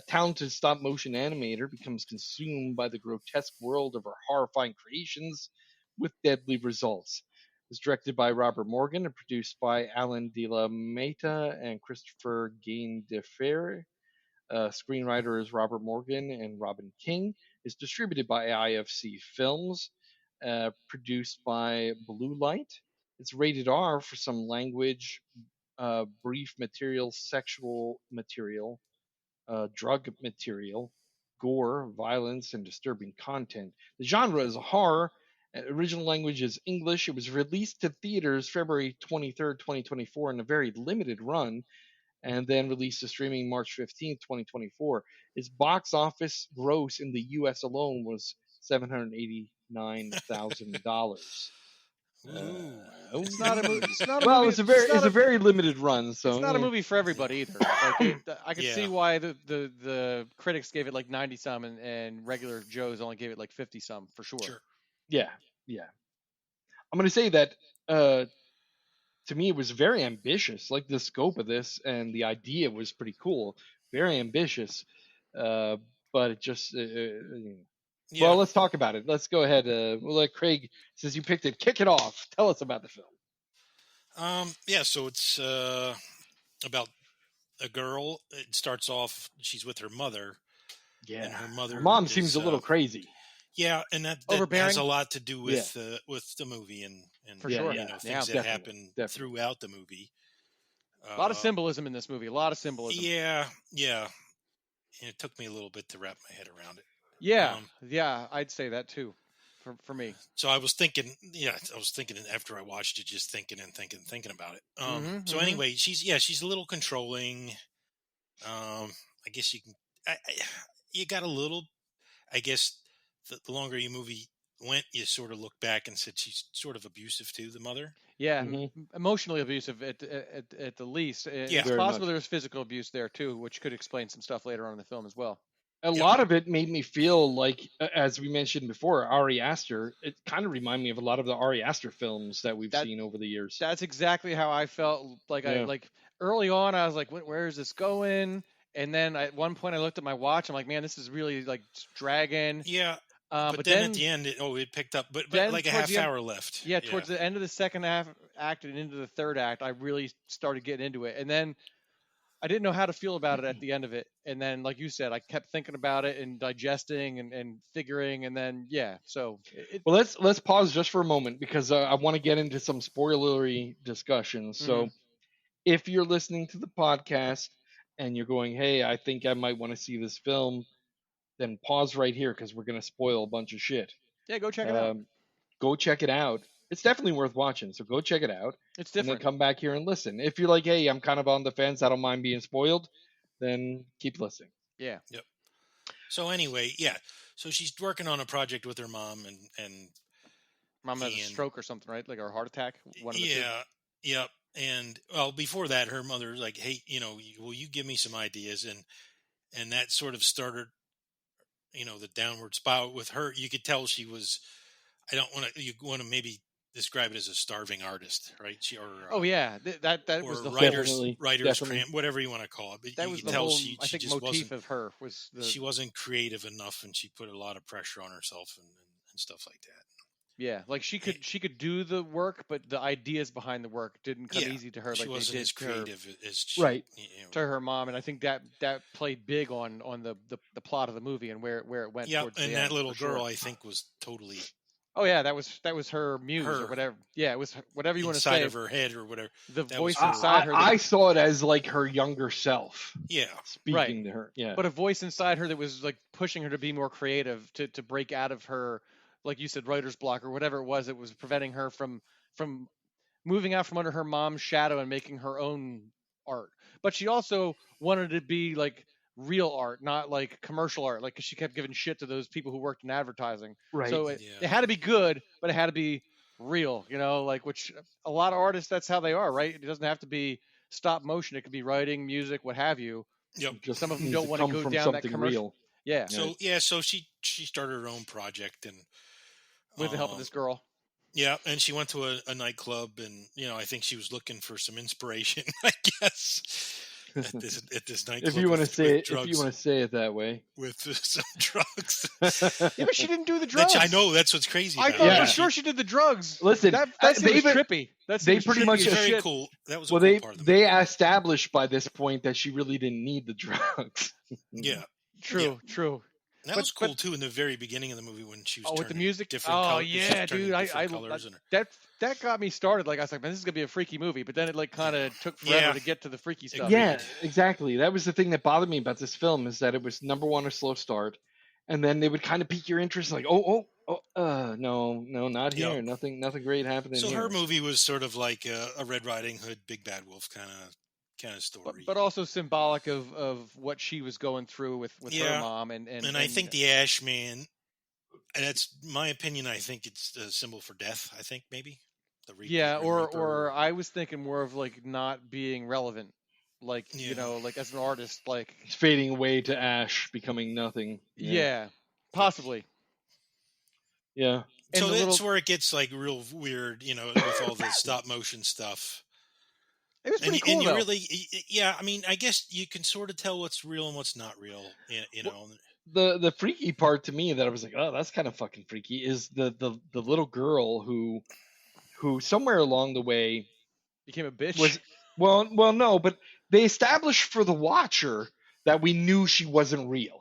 talented stop-motion animator becomes consumed by the grotesque world of her horrifying creations with deadly results. It's directed by Robert Morgan and produced by Alan de la Mata and Christopher Gein de Fer. Screenwriter is Robert Morgan and Robin King. It's distributed by IFC Films. Produced by Blue Light. It's rated R for some language, brief material, sexual material, drug material, gore, violence, and disturbing content. The genre is horror. Original language is English. It was released to theaters February 23rd, 2024 in a very limited run, and then released to streaming March 15th, 2024. Its box office gross in the U.S. alone was $789,000. It's not a movie. It's not a Well, movie. it's a very limited run. So It's not a movie for everybody either. Like I can Yeah. see why the critics gave it like 90 some and regular Joes only gave it like 50 some for sure. Sure. Yeah. I'm going to say that to me it was very ambitious. Like the scope of this and the idea was pretty cool. Very ambitious. But it just Yeah. Well, let's talk about it. Let's go ahead. We'll let Craig, since you picked it, kick it off. Tell us about the film. So it's about a girl. It starts off, she's with her mother. Yeah. And her mother. Mom is, seems a little crazy. Yeah, and that Overbearing? has a lot to do with the movie and For sure. things that definitely, happen definitely. throughout the movie. A lot of symbolism in this movie. A lot of symbolism. Yeah. And it took me a little bit to wrap my head around it. Yeah, I'd say that too, for me. So I was thinking, after I watched it, just thinking about it. So anyway, she's a little controlling. I guess you can, you got a little, I guess the longer your movie went, you sort of look back and said she's sort of abusive to the mother. Yeah, Mhm. emotionally abusive at the least. Yeah. It's Very possible much. there was physical abuse there too, which could explain some stuff later on in the film as well. A Yep. lot of it made me feel like, as we mentioned before, Ari Aster. It kind of reminded me of a lot of the Ari Aster films that we've That- seen over the years. That's exactly how I felt. Like Yeah. early on, I was like, where is this going? And then at one point, I looked at my watch. I'm like, man, this is really like dragging. Yeah. But then at the end, it picked up. But then like a towards half the end- hour left. Yeah, towards the end of the second half act and into the third act, I really started getting into it. And then I didn't know how to feel about it at the end of it. And then, like you said, I kept thinking about it and digesting and figuring. And then, yeah, so Well, let's pause just for a moment because I want to get into some spoilery discussions. So, if you're listening to the podcast and you're going, "Hey, I think I might want to see this film," then pause right here because we're going to spoil a bunch of shit. yeah, go check it out. Go check it out. It's definitely worth watching. So go check it out. It's And then different. come back here and listen. If you're like, "Hey, I'm kind of on the fence. I don't mind being spoiled," then keep listening. Yeah. Yep. So anyway, yeah. So she's working on a project with her mom, and Mom has a And- stroke or something, right? Like or a heart attack. One of the two. yeah, yep. And well, before that, her mother's like, "Hey, will you give me some ideas?" And that sort of started, the downward spiral with her. You could tell she was. I don't want to. You want to maybe describe it as a starving artist, right? Oh yeah, that or was the whole. Definitely, writers definitely. cramp, whatever you want to call it. But That you was could the tell whole. she I think just motif wasn't. of her was the. She wasn't creative enough, and she put a lot of pressure on herself and stuff like that. Yeah, like she could do the work, but the ideas behind the work didn't come Yeah, easy to her She like they wasn't did as to her, creative as she, Right. to her mom, and I think that played big on the plot of the movie and where it went. Yeah, towards and the that end, little for girl, sure. I think, was totally Oh yeah, that was her muse or Her. whatever. Yeah, it was whatever you want to inside say. of her head or whatever. The That voice was her. inside her. I saw it as like her younger self Yeah, speaking to her. Yeah. But a voice inside her that was like pushing her to be more creative, to break out of her, like you said, writer's block or whatever it was that was preventing her from moving out from under her mom's shadow and making her own art. But she also wanted to be like real art, not like commercial art, like 'cause she kept giving shit to those people who worked in advertising. Right. So Yeah. it had to be good, but it had to be real, like which a lot of artists, that's how they are, right? It doesn't have to be stop motion. It could be writing, music, what have you. yep. Just some of them needs don't to wanna come go from down that something commercial- real. Yeah, So she started her own project and with the help of this girl. Yeah, and she went to a nightclub, and I think she was looking for some inspiration, I guess, at this nightclub. If you want to with say it, if drugs, you want to say it that way. with some drugs. Yeah, but she didn't do the drugs. I know that's what's crazy. I about thought it. for Yeah. sure she did the drugs. Listen, that they seems even- trippy. That they seems pretty trippy much as It was just- very shit. cool. That was a Well, cool they part of the they established by this point that she really didn't need the drugs. movie. Yeah, True. that But- was cool too in the very beginning of the movie when she was Oh, with the turning music. different Oh colors. yeah, dude. I colors and that got me started. Like I was like, man, this is gonna be a freaky movie. But then it like kind of took forever Yeah. to get to the freaky stuff. Yeah, exactly. That was the thing that bothered me about this film is that it was number one, a slow start, and then they would kind of pique your interest, like, no, not here. Yep. Nothing great happening So here. her movie was sort of like a Red Riding Hood, Big Bad Wolf kind of story. But also symbolic of what she was going through with her Yeah. mom and I think the Ash Man, and that's my opinion. I think it's a symbol for death. I think maybe the Reaper, yeah, Grim or Reaper. I was thinking more of like not being relevant, like Yeah. like as an artist, like It's fading away to ash, becoming nothing. yeah, possibly. Yeah. And So the that's little- where it gets like real weird, with all the stop motion stuff. It was pretty And, cool and you though. really, yeah. I mean, I guess you can sort of tell what's real and what's not real. You know, The freaky part to me that I was like, oh, that's kind of fucking freaky is the little girl who somewhere along the way Became a bitch. was well no, but they established for the watcher that we knew she wasn't real.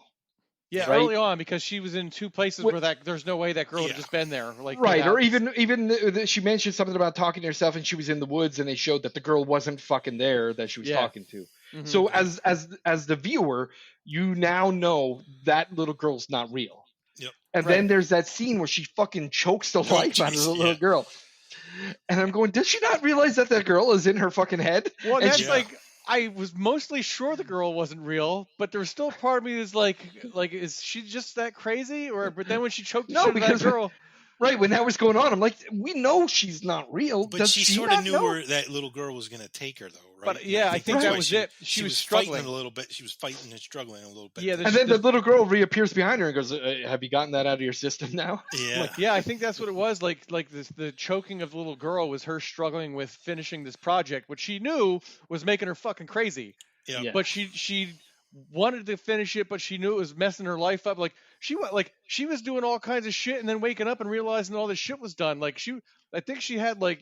Yeah, right? early on because she was in two places What- where there's no way that girl would Yeah. have just been there. Like Right, without- or even she mentioned something about talking to herself and she was in the woods and they showed that the girl wasn't fucking there that she was Yeah. talking to. Mhm. So as the viewer, you now know that little girl's not real. Yep. And Right. then there's that scene where she fucking chokes the life out of jeez, the little yeah. girl. And I'm going, does she not realize that girl is in her fucking head? well, and that's she- like I was mostly sure the girl wasn't real, but there was still a part of me that's like, is she just that crazy? But then when she choked the No, shit out of that because girl, right when that was going on, I'm like, we know she's not real. But Does she she sort of not knew know? where that little girl was going to take her, though, right? But yeah, I think that's that why was it. She was fighting struggling a little bit. She was fighting and struggling a little bit. Yeah, there. And then the little girl reappears behind her and goes, "Have you gotten that out of your system now?" Yeah. yeah, I think that's what it was. Like the choking of the little girl was her struggling with finishing this project, which she knew was making her fucking crazy. Yeah. Yeah. But she wanted to finish it, but she knew it was messing her life up. Like she was doing all kinds of shit and then waking up and realizing all this shit was done. Like I think she had like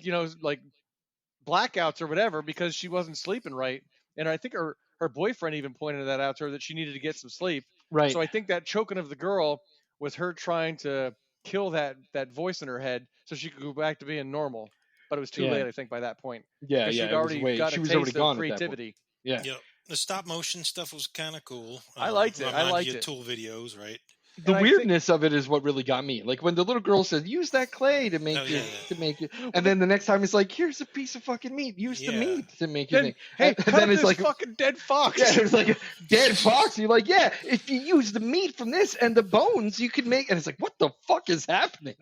blackouts or whatever because she wasn't sleeping right. And I think her boyfriend even pointed that out to her that she needed to get some sleep. Right. So I think that choking of the girl was her trying to kill that voice in her head so she could go back to being normal. But it was too Yeah. late, I think, by that point. Yeah, 'Cause yeah. she'd It was already way, got she a was taste already of gone at that point. creativity. Yeah. Yep. The stop motion stuff was kind of cool. I liked it. I'm I not liked into it. Tool videos, right? The And I think- weirdness of it is what really got me. Like when the little girl said, "Use that clay to make Oh, it yeah. to make it," and then the next time it's like, "Here's a piece of fucking meat. Use the Yeah. meat to make your Then, thing." hey, And cut then up it's this like, fucking dead fox. yeah, it's like a dead fox. You're like, yeah, if you use the meat from this and the bones, you can make. And it's like, what the fuck is happening?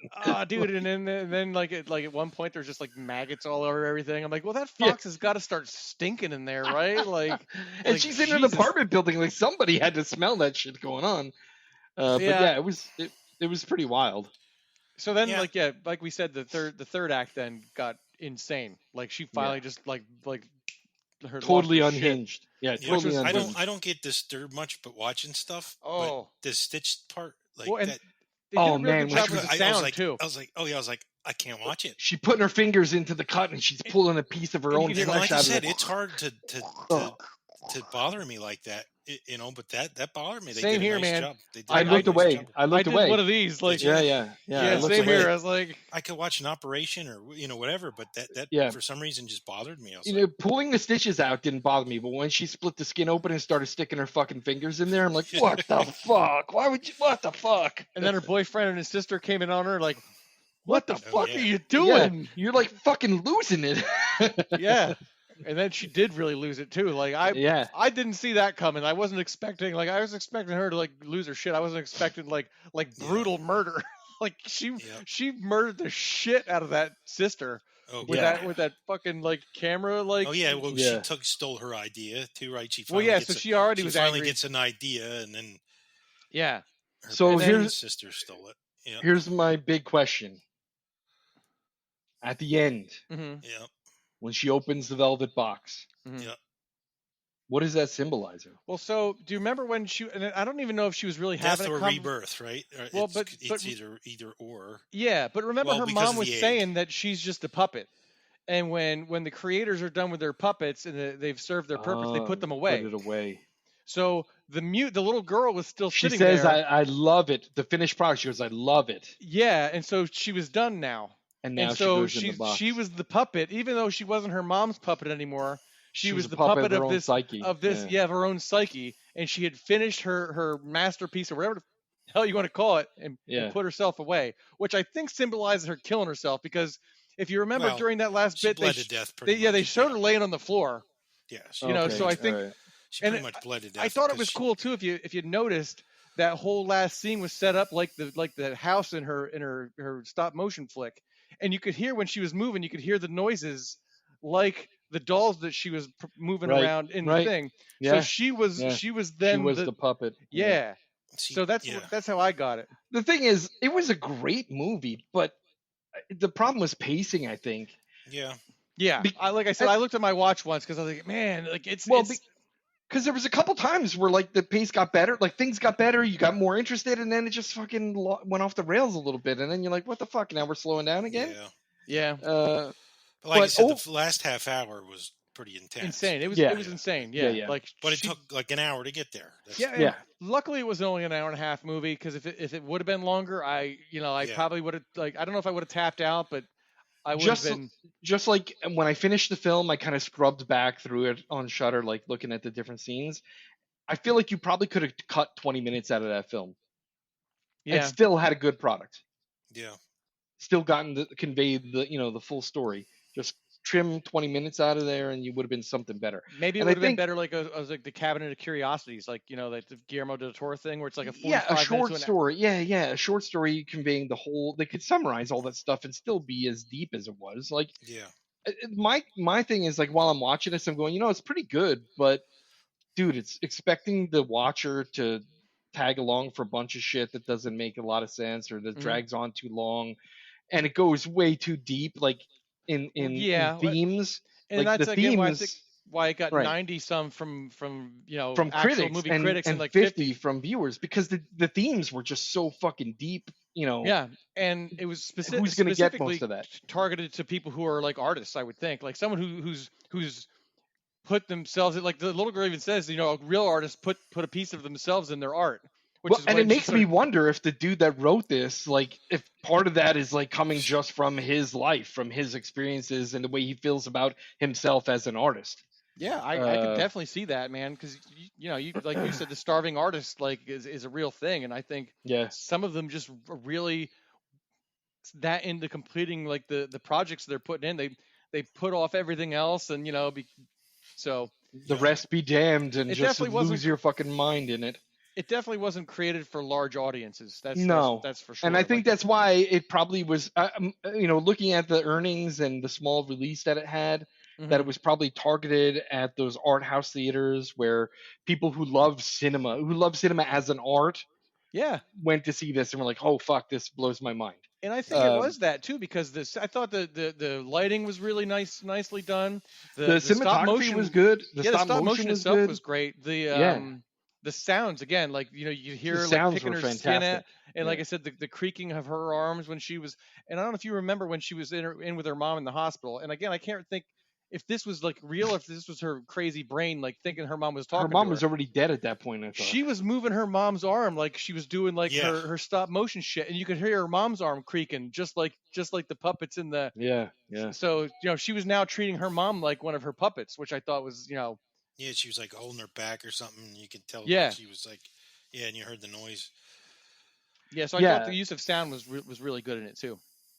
Dude, and then like at one point there's just like maggots all over everything. I'm like, well, that Yeah. fox has got to start stinking in there, right? Like, And like, she's in an Jesus. apartment building. Like somebody had to smell that shit going on. But Yeah. yeah, it was pretty wild. So then, Yeah. like we said, the third act then got insane. Like she finally just like her Totally lost her shit. unhinged. Yeah, Which totally was- unhinged. I don't get disturbed much, but watching stuff. Oh. But the stitched part, like Well, and that. they did Oh, a real man, good when job she with was- the I sound was like, too. I was like, I can't watch it. She putting her fingers into the cut and she's pulling a piece of her And you own can hear, And flesh like I out said, of it. it's hard to bother me like that, but that bothered me. They Same did a here, nice man. job. They did I a looked nice away. job. I I looked did away. one of these, like you? Yeah. yeah, I looked same away. here. I was like, I could watch an operation or whatever, but that Yeah. for some reason just bothered me. I was You like, know, pulling the stitches out didn't bother me, but when she split the skin open and started sticking her fucking fingers in there, I'm like, what the fuck? Why would you? What the fuck? and then her boyfriend and his sister came in on her, like, what the the fuck yeah. are you Yeah, doing? you're like fucking losing it. Yeah. And then she did really lose it too. Like Yeah. I didn't see that coming. I wasn't expecting I was expecting her to like lose her shit. I wasn't expecting like brutal murder. Like she murdered the shit out of that sister oh, with God. that fucking like camera like Oh yeah, well Yeah. she stole her idea too, right? She Well, finally yeah, gets so she already was finally angry. gets an idea, and then Yeah. her So brother and here's- sister stole it. Yeah, Here's my big question. At the end, Mhm. yeah. when she opens the velvet box, Mhm. Yeah. what is that symbolizing? Well, so do you remember when she and I don't even know if she was really Death having or a rebirth, right? Or Well, it's, but- it's but- either or. Yeah, but remember Well, her because mom of was the egg. saying that she's just a puppet. And when the creators are done with their puppets and they've served their purpose, they put them away. Put it away. So the little girl was still She sitting says, there. I love it. The finished product, she goes, I love it. Yeah, and so she was done now. And now And she so goes in the box. she was the puppet, even though she wasn't her mom's puppet anymore. She was a the puppet of her of own this psyche. of her own psyche, and she had finished her masterpiece or whatever the hell you want to call it, and put herself away, which I think symbolizes her killing herself. Because if you remember Well, during that last She bit, bled to death. Pretty they much, showed her laying on the floor. Yeah, You know, so I think- she and pretty much bled to death. I thought it because was cool too. If you noticed, that whole last scene was set up like the house in her stop motion flick, and you could hear when she was moving, you could hear the noises like the dolls that she was moving Right, around in right. the thing. Yeah. So she was yeah. she was She then was the puppet. yeah. She- So that's yeah. that's how I got it. The thing is, it was a great movie, but the problem was pacing, I think. Yeah. Yeah, Be- like I said, I looked at my watch once because I was like, man, like it's Well, it's because there was a couple times where like the pace got better, like things got better, you got more interested, and then it just fucking went off the rails a little bit, and then you're like, what the fuck? Now we're slowing down again. Yeah. yeah. Uh, But like I But said, oh- the last half hour was pretty intense. Insane. It was Yeah. it was insane. Yeah. Yeah. Like But it she- took like an hour to get there. That's, Yeah, Yeah. Luckily, it was only an hour and a half movie because if it would have been longer, I Yeah. probably would have I don't know if I would have tapped out, but I would have Just- been. just like when I finished the film, I kind of scrubbed back through it on Shudder, like looking at the different scenes. I feel like you probably could have cut 20 minutes out of that film and Yeah, still had a good product. Yeah. Still gotten conveyed the the full story. Just trim 20 minutes out of there, and you would have been something better. Maybe it And would I have been think, better like like the Cabinet of Curiosities, like like the Guillermo del Toro thing, where it's like a yeah, 45 a minute short to an. story. Yeah, a short story conveying the whole. They could summarize all that stuff and still be as deep as it was. Like Yeah. my thing is like while I'm watching this, I'm going, it's pretty good, but dude, it's expecting the watcher to tag along for a bunch of shit that doesn't make a lot of sense or that Mhm. drags on too long, and it goes way too deep, like in Well, in in yeah, themes, and like the that's again why I think themes, why it got right, 90 some from from actual critics movie and critics and like 50 50. from viewers because the themes were just so fucking deep. Yeah, and it was Who's gonna get most specifically of that? targeted to people who are like artists. I would think like someone who's put themselves like the little girl even says, a real artist put a piece of themselves in their art, which Well, is and why it she makes me started. wonder if the dude that wrote this, like, if part of that is like coming just from his life, from his experiences, and the way he feels about himself as an artist. Yeah, Yeah. I could definitely see that, man, because you like you said, the starving artist like is a real thing, and I think Yeah, some of them just really that into completing like the projects they're putting in. They put off everything else, and so the Yeah. rest be damned, and it just definitely wasn't lose your fucking mind in it. it definitely wasn't created for large audiences. No. That's for And I sure. think Like that's why it probably was, looking at the earnings and the small release that it had, that it mhm. was probably targeted at those art house theaters where people who love cinema as an art, Yeah, went to see this and were like, "Oh fuck, this blows my mind." and I think it Um, was that too because this I thought the lighting was really nicely done. the The stop cinematography was motion, good. The yeah, the stop stop motion motion was itself good. was great. Yeah, The sounds again, like you the hear like sounds picking were her skin fantastic. at, and like Yeah, I said, the creaking of her arms when she was, and I don't know if you remember when she was in with her mom in the hospital. And again, I can't think if this was like real or if this was her crazy brain like thinking her mom was her talking mom to her. was already dead at that point, I thought. She was moving her mom's arm like she was doing like Yeah. her stop motion shit, and you could hear her mom's arm creaking just like the puppets in the. Yeah, yeah, So she was now treating her mom like one of her puppets, which I thought was Yeah. She was like holding her back or something. You could tell like yeah. she was like, yeah, and you heard the noise. Yeah, so I thought yeah, the use of sound was really good in it too.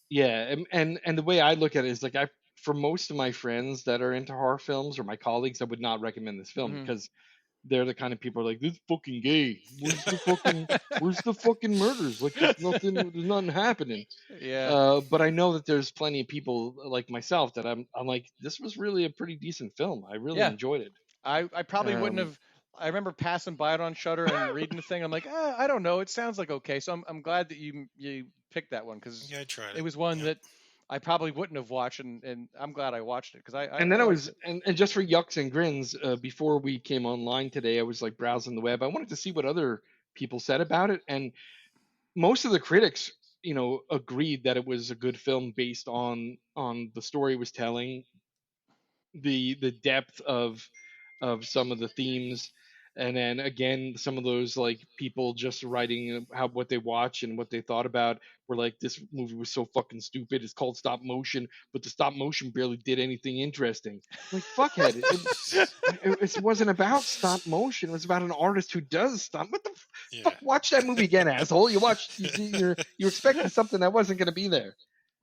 yeah. And the way I look at it is like, for most of my friends that are into horror films or my colleagues, I would not recommend this film Hmm. because they're the kind of people who are like, "This is fucking gay. Where's the fucking murders? Like, there's nothing happening." Yeah, But I know that there's plenty of people like myself that I'm like, this was really a pretty decent film. I really yeah. enjoyed it. I probably wouldn't Um, have. I remember passing by it on Shutter and reading the thing. I'm like, I don't know. It sounds like okay. So I'm glad that you picked that one because Yeah, I tried it it. was one Yeah. that I probably wouldn't have watched, and I'm glad I watched it because and I then I liked was it. and just for yucks and grins, before we came online today, I was like browsing the web. I wanted to see what other people said about it, and most of the critics, agreed that it was a good film based on the story it was telling, the depth of some of the themes, and then again some of those like people just writing how what they watch and what they thought about were like, this movie was so fucking stupid, it's called stop motion, but the stop motion barely did anything interesting. Like, fuckhead, it wasn't about stop motion, it was about an artist who does stop. What the Yeah. fuck? Watch that movie again, asshole. You're expecting something that wasn't going to be there.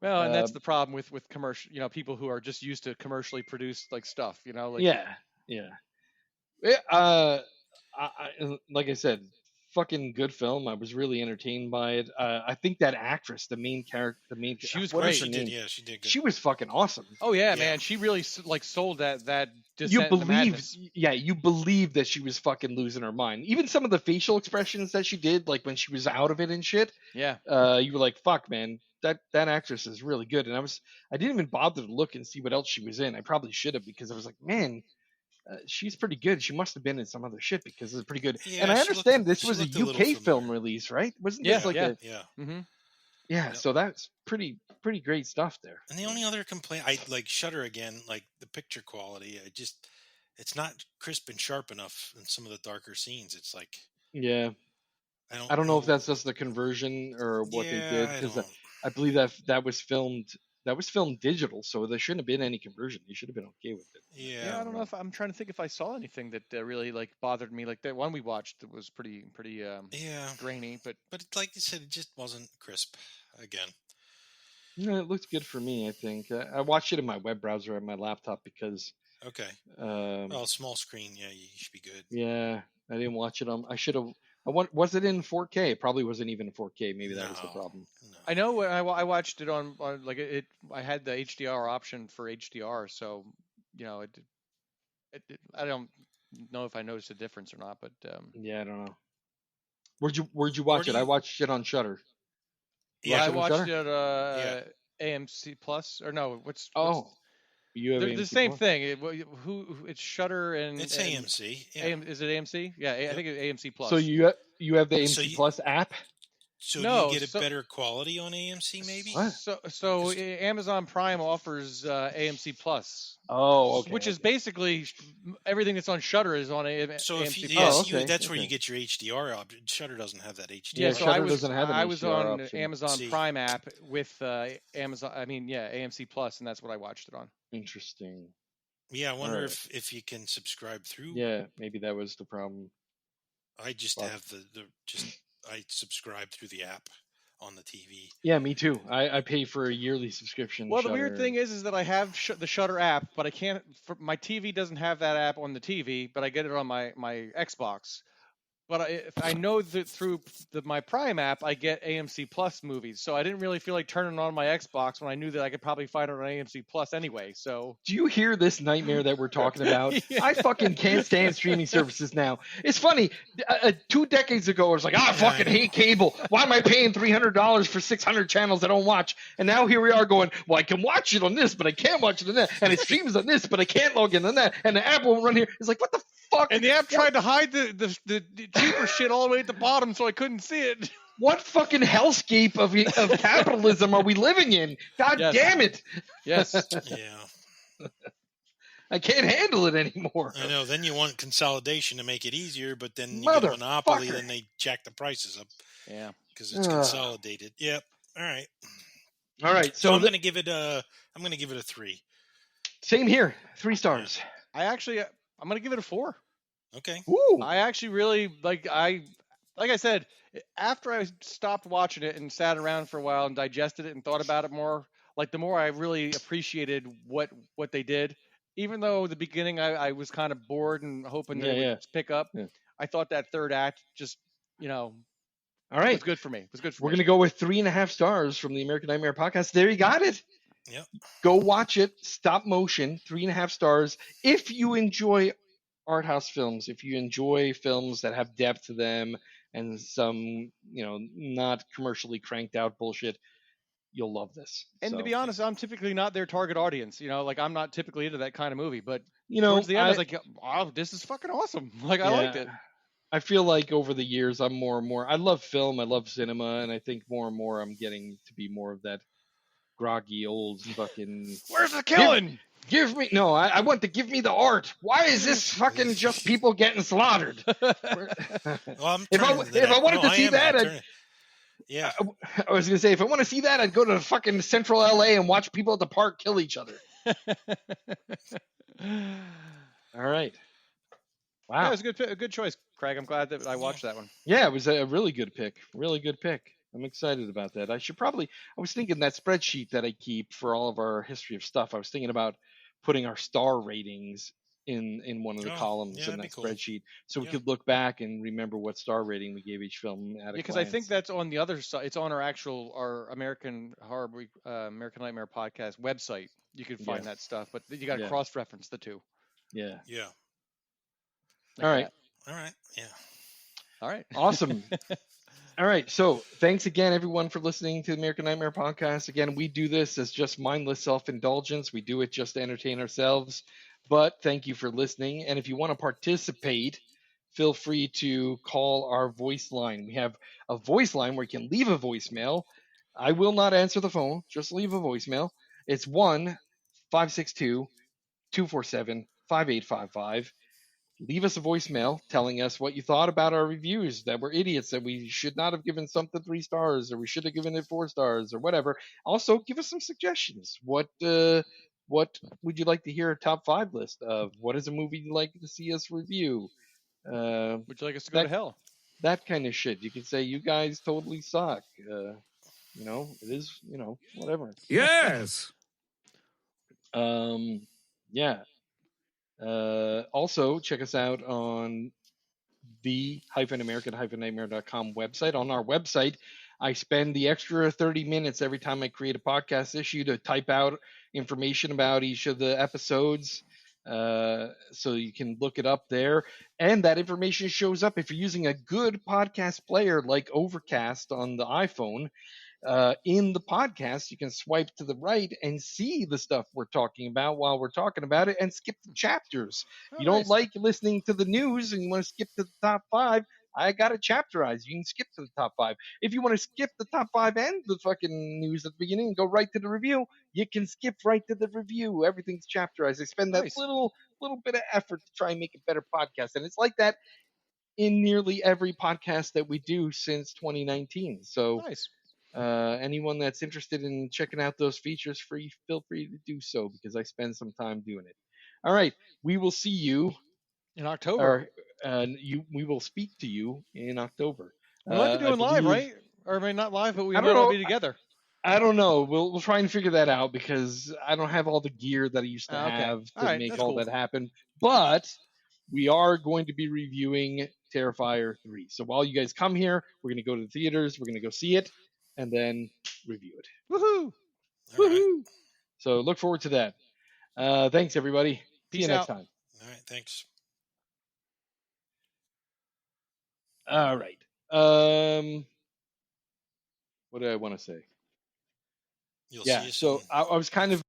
Well, and uh, that's the problem with commercial, people who are just used to commercially produced like stuff, like yeah, yeah. Like I said, fucking good film. I was really entertained by it. I think that actress, the main character, she was what is Oh, great. her she did. name? Yeah, she did good. She was fucking awesome. Oh yeah, Yeah. man, she really like sold that You descent into believed, madness. yeah, you believed that she was fucking losing her mind. Even some of the facial expressions that she did, like when she was out of it and shit. Yeah, You were like, "Fuck, man, that actress is really good." And I didn't even bother to look and see what else she was in. I probably should have, because I was like, man, she's pretty good. She must have been in some other shit because it's pretty good. And Yeah, I understand this she was a looked a little UK film familiar. release, right? Wasn't this yeah, like Yeah. yeah. a Yeah. Mm-hmm. yeah? Yep. So that's pretty great stuff there. And the only other complaint, I like Shutter again, like the picture quality. It's not crisp and sharp enough in some of the darker scenes. It's like Yeah, I don't I don't know if know. that's just the conversion or what they Yeah, did, I because don't. I believe that was filmed digital, so there shouldn't have been any conversion. They should have been okay with it. Yeah, Yeah, I I don't don't know know. if I'm trying to think if I saw anything that really like bothered me. Like that one we watched that was pretty yeah. grainy, but But like you said, it just wasn't crisp. Again, Yeah, it looks good for me. I think I watched it in my web browser on my laptop because, Okay. um, Well, small screen. Yeah, you should be good. yeah, I didn't watch it on. I should have. Was it in 4K? It probably wasn't even in 4K. Maybe that was the No, problem. no. I know when I watched it on like it. I had the HDR option for HDR, so you know I don't know if I noticed a difference or not, but Yeah, I don't know. Where'd you Where watch do it? I you? watched it on Shutter. You Yeah, watched I it on watched Shutter? it yeah. AMC Plus or no? What's Oh, you have they're the AMC same Plus. thing. Who it's Shutter It's and AMC. Yeah. AM, is it AMC? Yeah, I Yep. think it's AMC So Plus. you have the So AMC you Plus app? do you No, get a better quality on AMC maybe? What? so 'Cause- Amazon Prime offers AMC Plus, Oh, okay, which is okay. basically everything that's on Shutter is on so if you AMC Oh, Plus. okay, that's where you okay. get your HDR option. Shutter doesn't have that Yeah, Yeah, HDR so Shutter option. doesn't have an I was HDR on option. Amazon See, Prime app with Amazon. I mean, yeah, AMC Plus, and that's what I watched it on. Interesting. yeah, I All wonder right. if you can subscribe through. Yeah, maybe that was the problem. I just Fuck. have I subscribe through the app on the TV. Yeah, me too. I pay for a yearly subscription. Well, to the weird Shudder. thing is that I have the Shutter app, but I can't. My TV doesn't have that app on the TV, but I get it on my Xbox. But if I know that through my Prime app, I get AMC Plus movies, so I didn't really feel like turning on my Xbox when I knew that I could probably find it on AMC Plus anyway. So Do you hear this nightmare that we're talking about? Yeah. I fucking can't stand streaming services now. It's funny. 2 decades ago, I was like, I fucking hate cable. Why am I paying $300 for 600 channels I don't watch? And now here we are going, well, I can watch it on this, but I can't watch it on that. And it streams on this, but I can't log in on that. And the app won't run here. It's like, what the fuck? And the app tried to hide the cheaper shit all the way at the bottom, so I couldn't see it. What fucking hellscape of capitalism are we living in? God Yes. damn it. Yes. Yeah, I can't handle it anymore. I know. Then you want consolidation to make it easier, but then you get a monopoly, Motherfucker. then they jack the prices up Yeah. because it's Ugh. consolidated. Yep. All right. All right. So So I'm going to give it a 3. same here. 3 stars. I'm gonna give it a 4. Okay. Ooh. I actually really like I said, after I stopped watching it and sat around for a while and digested it and thought about it more, like the more I really appreciated what they did. Even though the beginning I was kind of bored and hoping that it would pick up, Yeah. I thought that third act just All right. was good for me. It was good for We're me. going to go with 3.5 stars from the American Nightmare podcast. There you got it. Yep. Go watch it. Stop motion. 3.5 stars. If you enjoy art house films, if you enjoy films that have depth to them and some, not commercially cranked out bullshit, you'll love this. And So, to be honest, I'm typically not their target audience. Like I'm not typically into that kind of movie. But you know, towards the end, I was like, wow, this is fucking awesome. Like I liked it. I feel like over the years, I'm more and more. I love film. I love cinema, and I think more and more I'm getting to be more of that groggy old fucking. Where's the killing? Give me no. I want to give me the art. Why is this fucking just people getting slaughtered? Well, I'm If I wanted to see that, yeah. I was gonna say if I want to see that, I'd go to fucking Central LA and watch people at the park kill each other. All right. Wow. Yeah, it was a good choice, Craig. I'm glad that I watched that one. Yeah, it was a really good pick. Really good pick. I'm excited about that. I was thinking that spreadsheet that I keep for all of our history of stuff. I was thinking about putting our star ratings in one of the columns in that spreadsheet, so we could look back and remember what star rating we gave each film at a Because glance. I think that's on the other side. It's on our American Horror Week, American Nightmare podcast website. You can find that stuff, but you got to cross-reference the two. Yeah. Yeah. Like all right. that. All right. Yeah. All right. Awesome. All right. So thanks again, everyone, for listening to the American Nightmare podcast. Again, we do this as just mindless self-indulgence. We do it just to entertain ourselves. But thank you for listening. And if you want to participate, feel free to call our voice line. We have a voice line where you can leave a voicemail. I will not answer the phone. Just leave a voicemail. It's 1-562-247-5855. Leave us a voicemail telling us what you thought about our reviews, that we're idiots, that we should not have given something 3 stars, or we should have given it 4 stars, or whatever. Also, give us some suggestions. What would you like to hear a top 5 list of? What is a movie you'd like to see us review? Would you like us to go to hell? That kind of shit. You can say, you guys totally suck. You know, it is, you know, whatever. Yes. Yeah. Also, check us out on the-american-nightmare.com website. On our website, I spend the extra 30 minutes every time I create a podcast issue to type out information about each of the episodes, so you can look it up there. And that information shows up if you're using a good podcast player like Overcast on the iPhone. In the podcast, you can swipe to the right and see the stuff we're talking about while we're talking about it and skip the chapters. You don't like listening to the news and you want to skip to the top 5, I got it chapterized. You can skip to the top 5. If you want to skip the top 5 and the fucking news at the beginning and go right to the review, you can skip right to the review. Everything's chapterized. I spend that little bit of effort to try and make a better podcast. And it's like that in nearly every podcast that we do since 2019. So anyone that's interested in checking out those features, feel free to do so, because I spend some time doing it. All right, we will see you in October. We will speak to you in October. We might be doing live, right? Or maybe not live, but we might all be together. I don't know. We'll try and figure that out, because I don't have all the gear that I used to have to make all that happen. But we are going to be reviewing Terrifier 3. So while you guys come here, we're going to go to the theaters. We're going to go see it and then review it. Woohoo! Woohoo! Right. So look forward to that. Thanks, everybody. See you next time. All right. Thanks. All right. What do I want to say? You'll see us soon. I was kind of